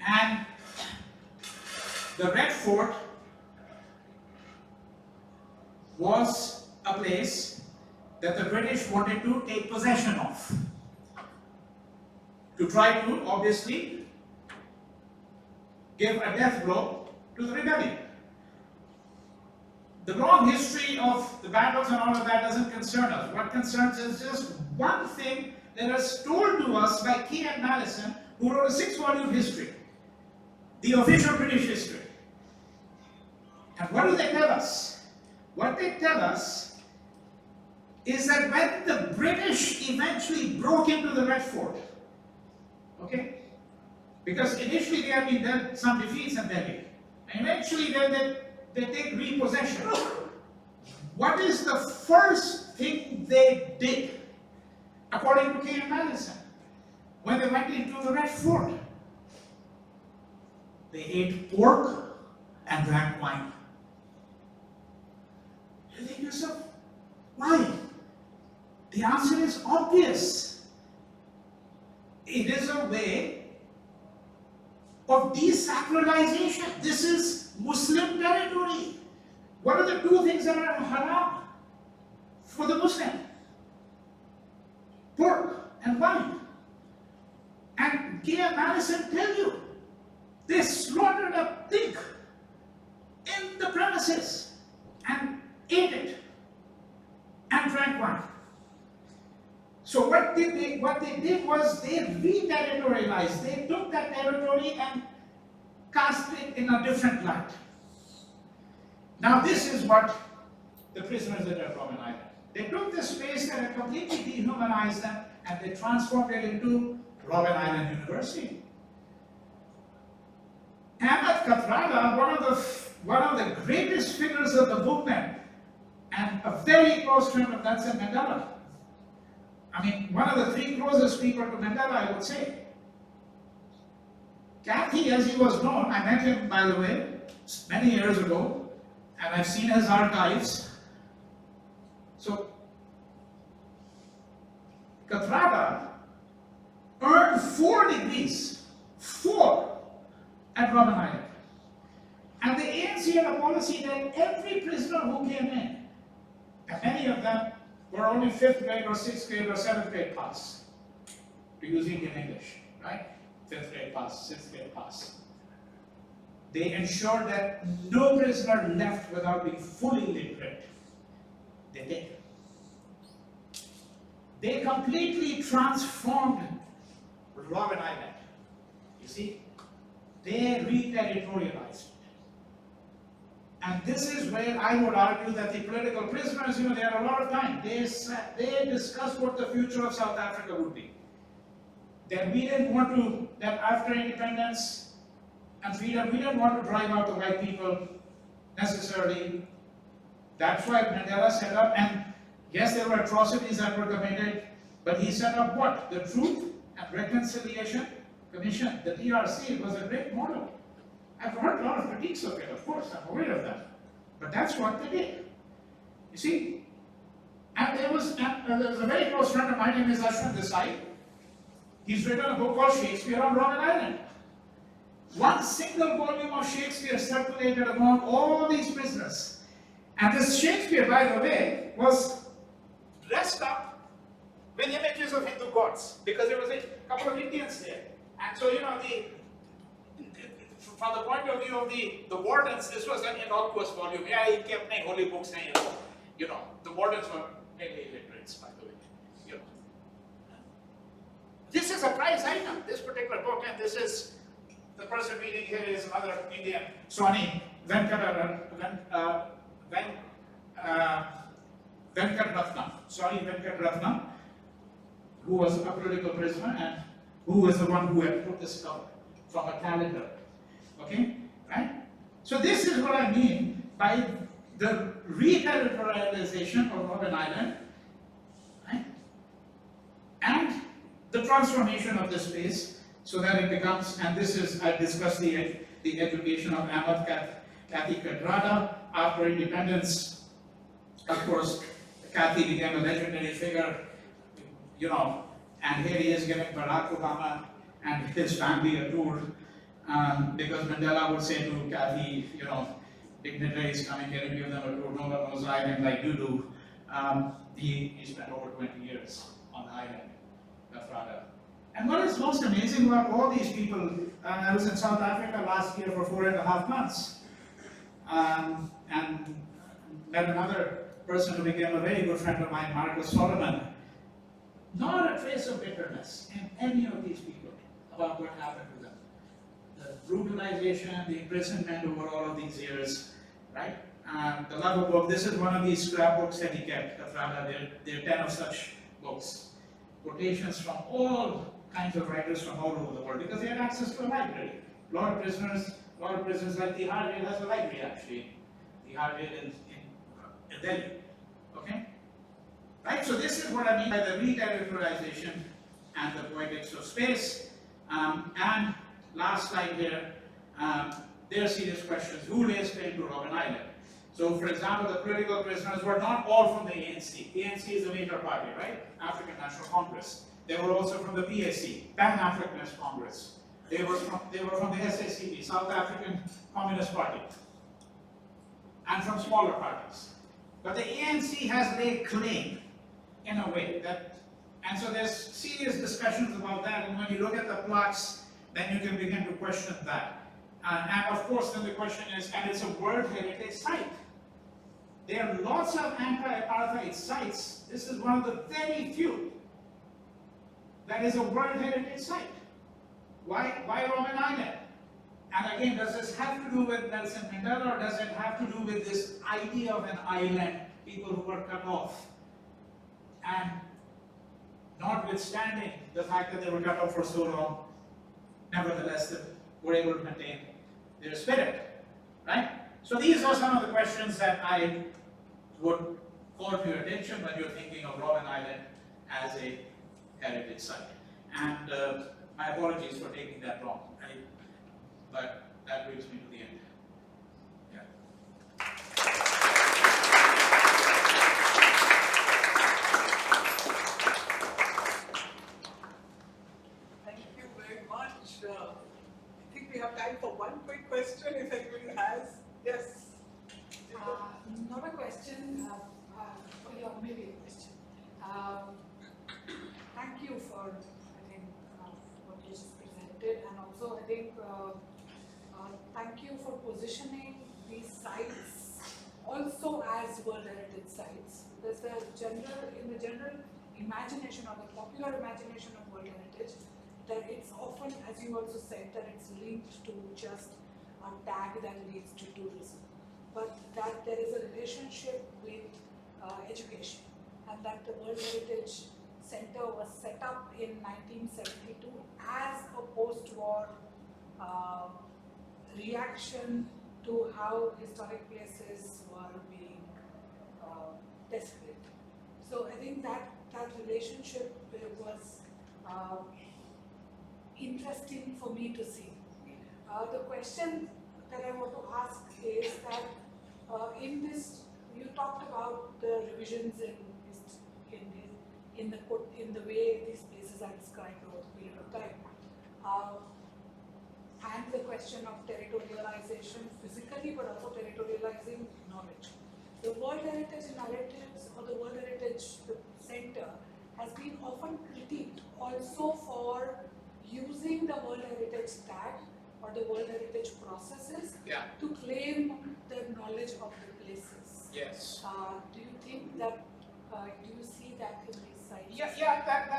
And the Red Fort was a place that the British wanted to take possession of, to try to, obviously, give a death blow to the rebellion. The long history of the battles and all of that doesn't concern us. What concerns us is just one thing that is told to us by Key and Mallison, who wrote a 6-volume history, the official British history. And what do they tell us? What they tell us is that when the British eventually broke into the Red Fort, okay, because initially they had been dealt some defeats in Delhi, and eventually they take repossession. What is the first thing they did, according to K. M. Mallison, when they went into the Red Fort? They ate pork and drank wine. You think to yourself, why? The answer is obvious. It is a way of desacralization. This is Muslim territory. What are the two things that are haram for the Muslim? Pork and wine. And K. M. Mallison tell you, they slaughtered a pig in the premises and ate it and drank wine. So what they did was they reterritorialized. They took that territory and cast it in a different light. Now this is what the prisoners did at Robben Island. They took this space that had completely dehumanized them and they transformed it into Robben Island University. Ahmed Kathrada, one of the greatest figures of the movement, and a very close friend of Nelson Mandela. I mean, one of the 3 closest people to Mandela, I would say. Kathy, as he was known, I met him, by the way, many years ago, and I've seen his archives. So, Kathrada earned 4 degrees, 4, at Robben Island. And the ANC had a policy that every prisoner who came in, and many of them were only 5th grade or 6th grade or 7th grade pass, to use Indian English, right? 5th grade pass, 6th grade pass. They ensured that no prisoner left without being fully literate. They did. They completely transformed Robben Island. You see? They reterritorialized. And this is where I would argue that the political prisoners, they had a lot of time. They discussed what the future of South Africa would be. That we didn't want to, that after independence and freedom, we didn't want to drive out the white people necessarily. That's why Mandela set up, and yes, there were atrocities that were committed, but he set up what? The Truth and Reconciliation Commission, the TRC. It was a great model. I've heard a lot of critiques of it, of course, I'm aware of that. But that's what they did. You see? And there was a very close friend of mine named Ashwin Desai. He's written a book called Shakespeare on Robben Island. One single volume of Shakespeare circulated among all these prisoners. And this Shakespeare, by the way, was dressed up with images of Hindu gods, because there was a couple of Indians there. And so, from the point of view of the wardens, this was an innocuous volume. Yeah, he kept many holy books, the wardens were mainly illiterates, by the way. This is a prize item, this particular book, and this is, the person reading here is another Indian, Swami Venkatratnam, Swami Venkatratnam, who was a political prisoner and who was the one who had put this cover from a calendar. Okay? Right? So this is what I mean by the reterritorialization of Robben Island, right? And the transformation of the space so that it becomes, and this is, I discussed the education of Ahmad Kathy Kadrada after independence. Of course, Kathy became a legendary figure, and here he is giving Barack Obama and his family a tour, because Mandela would say to Kathy, dignitaries coming here and give them a tour, no one knows the island like you do. He spent over 20 years on the island, Rwanada. And what is most amazing about all these people, I was in South Africa last year for 4.5 months, and met another person who became a very good friend of mine, Marcus Solomon. Not a trace of bitterness in any of these people about what happened to them. The brutalization, the imprisonment over all of these years, right? The love book, this is one of these scrapbooks that he kept, there are 10 of such books. Quotations from all kinds of writers from all over the world, because they had access to a library. A lot of prisoners like the Jail has a library actually. The Jail in Delhi. Okay? Right? So this is what I mean by the reterritorialization and the poetics of space. And last slide here, there are serious questions. Who lays claim to Robben Island? So, for example, the political prisoners were not all from the ANC. The ANC is a major party, right? African National Congress. They were also from the PAC, Pan-Africanist Congress. They were from the SACP, South African Communist Party, and from smaller parties. But the ANC has laid claim, in a way, and so there's serious discussions about that, and when you look at the plots, then you can begin to question that. And of course, then the question is, and it's a World Heritage Site. There are lots of anti-apartheid sites. This is one of the very few that is a World Heritage Site. Why Robben Island? And again, does this have to do with Nelson Mandela, or does it have to do with this idea of an island, people who were cut off? And notwithstanding the fact that they were cut off for so long, nevertheless, they were able to maintain their spirit, right? So these are some of the questions that I would call to your attention when you're thinking of Robben Island as a heritage site. And my apologies for taking that long, but that brings me to the end. Yeah. Thank you very much. I think we have time for one quick question, if anybody has. Yes. Not a question, maybe a question. Thank you for, I think, what you just presented, and also I think, thank you for positioning these sites also as World Heritage Sites. Because in the general imagination or the popular imagination of World Heritage, that it's often, as you also said, that it's linked to just a tag that leads to tourism. But that there is a relationship with education, and that the World Heritage Center was set up in 1972 as a post-war reaction to how historic places were being desecrated. So I think that relationship was interesting for me to see. The question that I want to ask is that in this, you talked about the revisions in the way these places are described over the period of time, and the question of territorialization physically, but also territorializing knowledge. The World Heritage Narratives or the World Heritage Center has been often critiqued also for using the World Heritage tag or the World Heritage processes to claim the knowledge of the places. Yes. Do you think that, do you see that in these sites? Yeah, that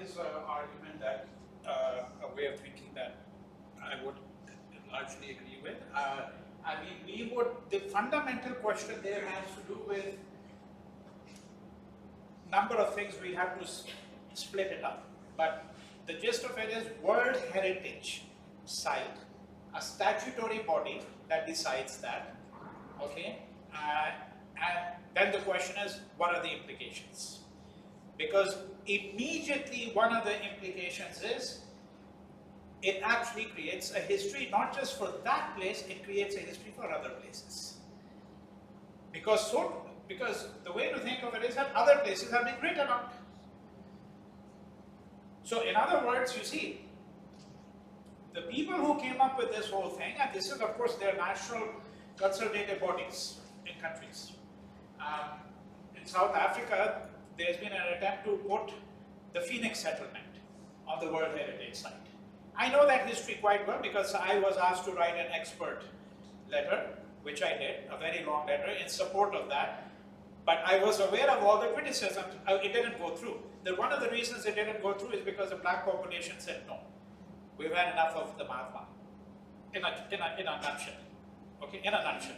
is an argument that, a way of thinking that I would largely agree with. I mean, the fundamental question there has to do with number of things. We have to split it up. But the gist of it is World Heritage Site, a statutory body that decides that, okay? And then the question is, what are the implications? Because immediately one of the implications is, it actually creates a history, not just for that place, it creates a history for other places. Because the way to think of it is that other places have been written out. So in other words, you see, the people who came up with this whole thing, and this is of course their national consultative bodies in countries. In South Africa, there's been an attempt to put the Phoenix settlement on the World Heritage Site. I know that history quite well because I was asked to write an expert letter, which I did, a very long letter in support of that. But I was aware of all the criticism. It didn't go through. One of the reasons it didn't go through is because the black population said no. We've had enough of the Mahatma. In a nutshell. Okay, in a nutshell.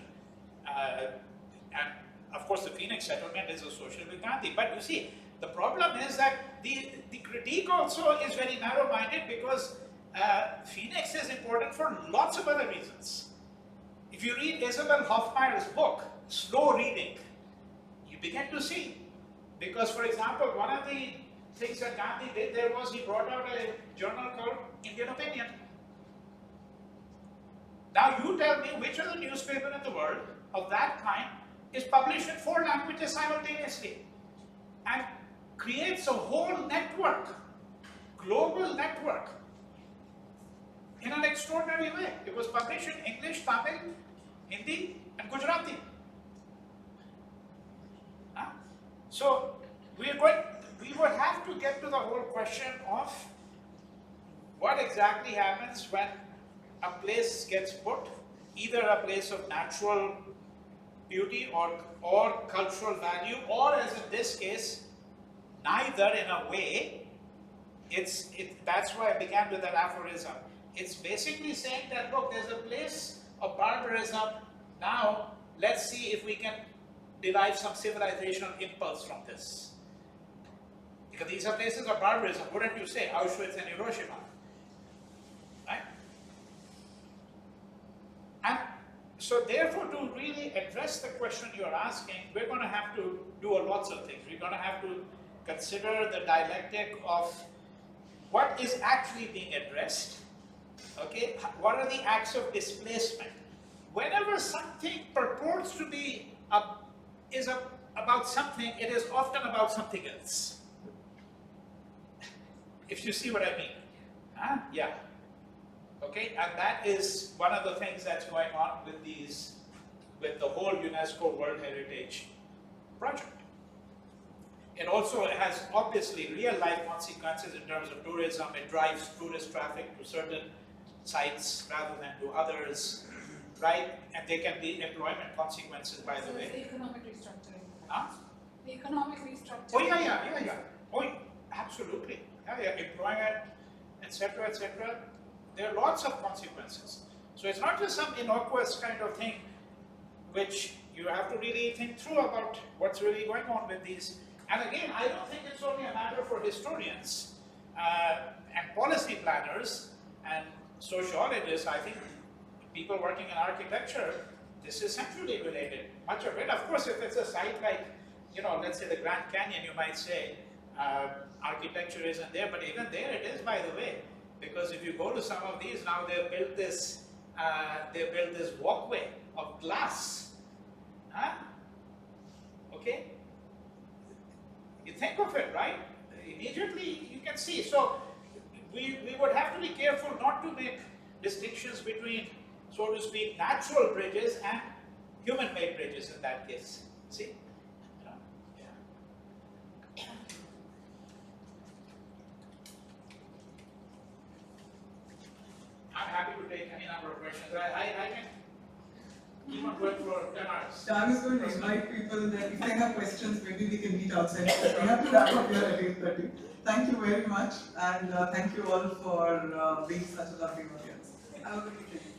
And of course the Phoenix settlement is associated with Gandhi. But you see, the problem is that the critique also is very narrow-minded because Phoenix is important for lots of other reasons. If you read Isabel Hoffmeyer's book, Slow Reading, you begin to see. Because, for example, one of the things that Gandhi did there was he brought out a journal called Indian Opinion. Now you tell me which other newspaper in the world of that kind is published in 4 languages simultaneously and creates a whole network, global network, in an extraordinary way. It was published in English, Tamil, Hindi, and Gujarati. So we would have to get to the whole question of what exactly happens when a place gets put, either a place of natural beauty or cultural value, or as in this case, neither in a way. That's why I began with that aphorism. It's basically saying that, look, there's a place of barbarism. Now, let's see if we can derive some civilizational impulse from this. Because these are places of barbarism, wouldn't you say? Auschwitz and Hiroshima. Right? And so therefore, to really address the question you're asking, we're going to have to do lots of things. We're going to have to consider the dialectic of what is actually being addressed. Okay, what are the acts of displacement? Whenever something purports to be about something, it is often about something else. If you see what I mean. Huh? Yeah. Okay, and that is one of the things that's going on with the whole UNESCO World Heritage project. It also has obviously real life consequences in terms of tourism. It drives tourist traffic to certain sites rather than to others, right? And there can be employment consequences, by the way. The economic restructuring. Huh? The economic restructuring. Oh yeah. Oh, absolutely. Yeah. Employment, etc., etc. There are lots of consequences. So it's not just some innocuous kind of thing, which you have to really think through about what's really going on with these. And again, I don't think it's only a matter for historians and policy planners and sociologists. I think people working in architecture, this is centrally related. Much of it, of course, if it's a site like, let's say the Grand Canyon, you might say architecture isn't there, but even there it is, by the way. Because if you go to some of these now, they've built this they built this walkway of glass. Huh? Okay? You think of it, right? Immediately you can see. So we would have to be careful not to make distinctions between, so to speak, natural bridges and human-made bridges in that case. See? I'm happy to take any number of questions. I can keep on going for 10 hours. So I was going to invite people that if they have questions, maybe we can meet outside. We have to wrap up here at 8:30. Thank you very much, and thank you all for being such a lovely audience. Have a good evening.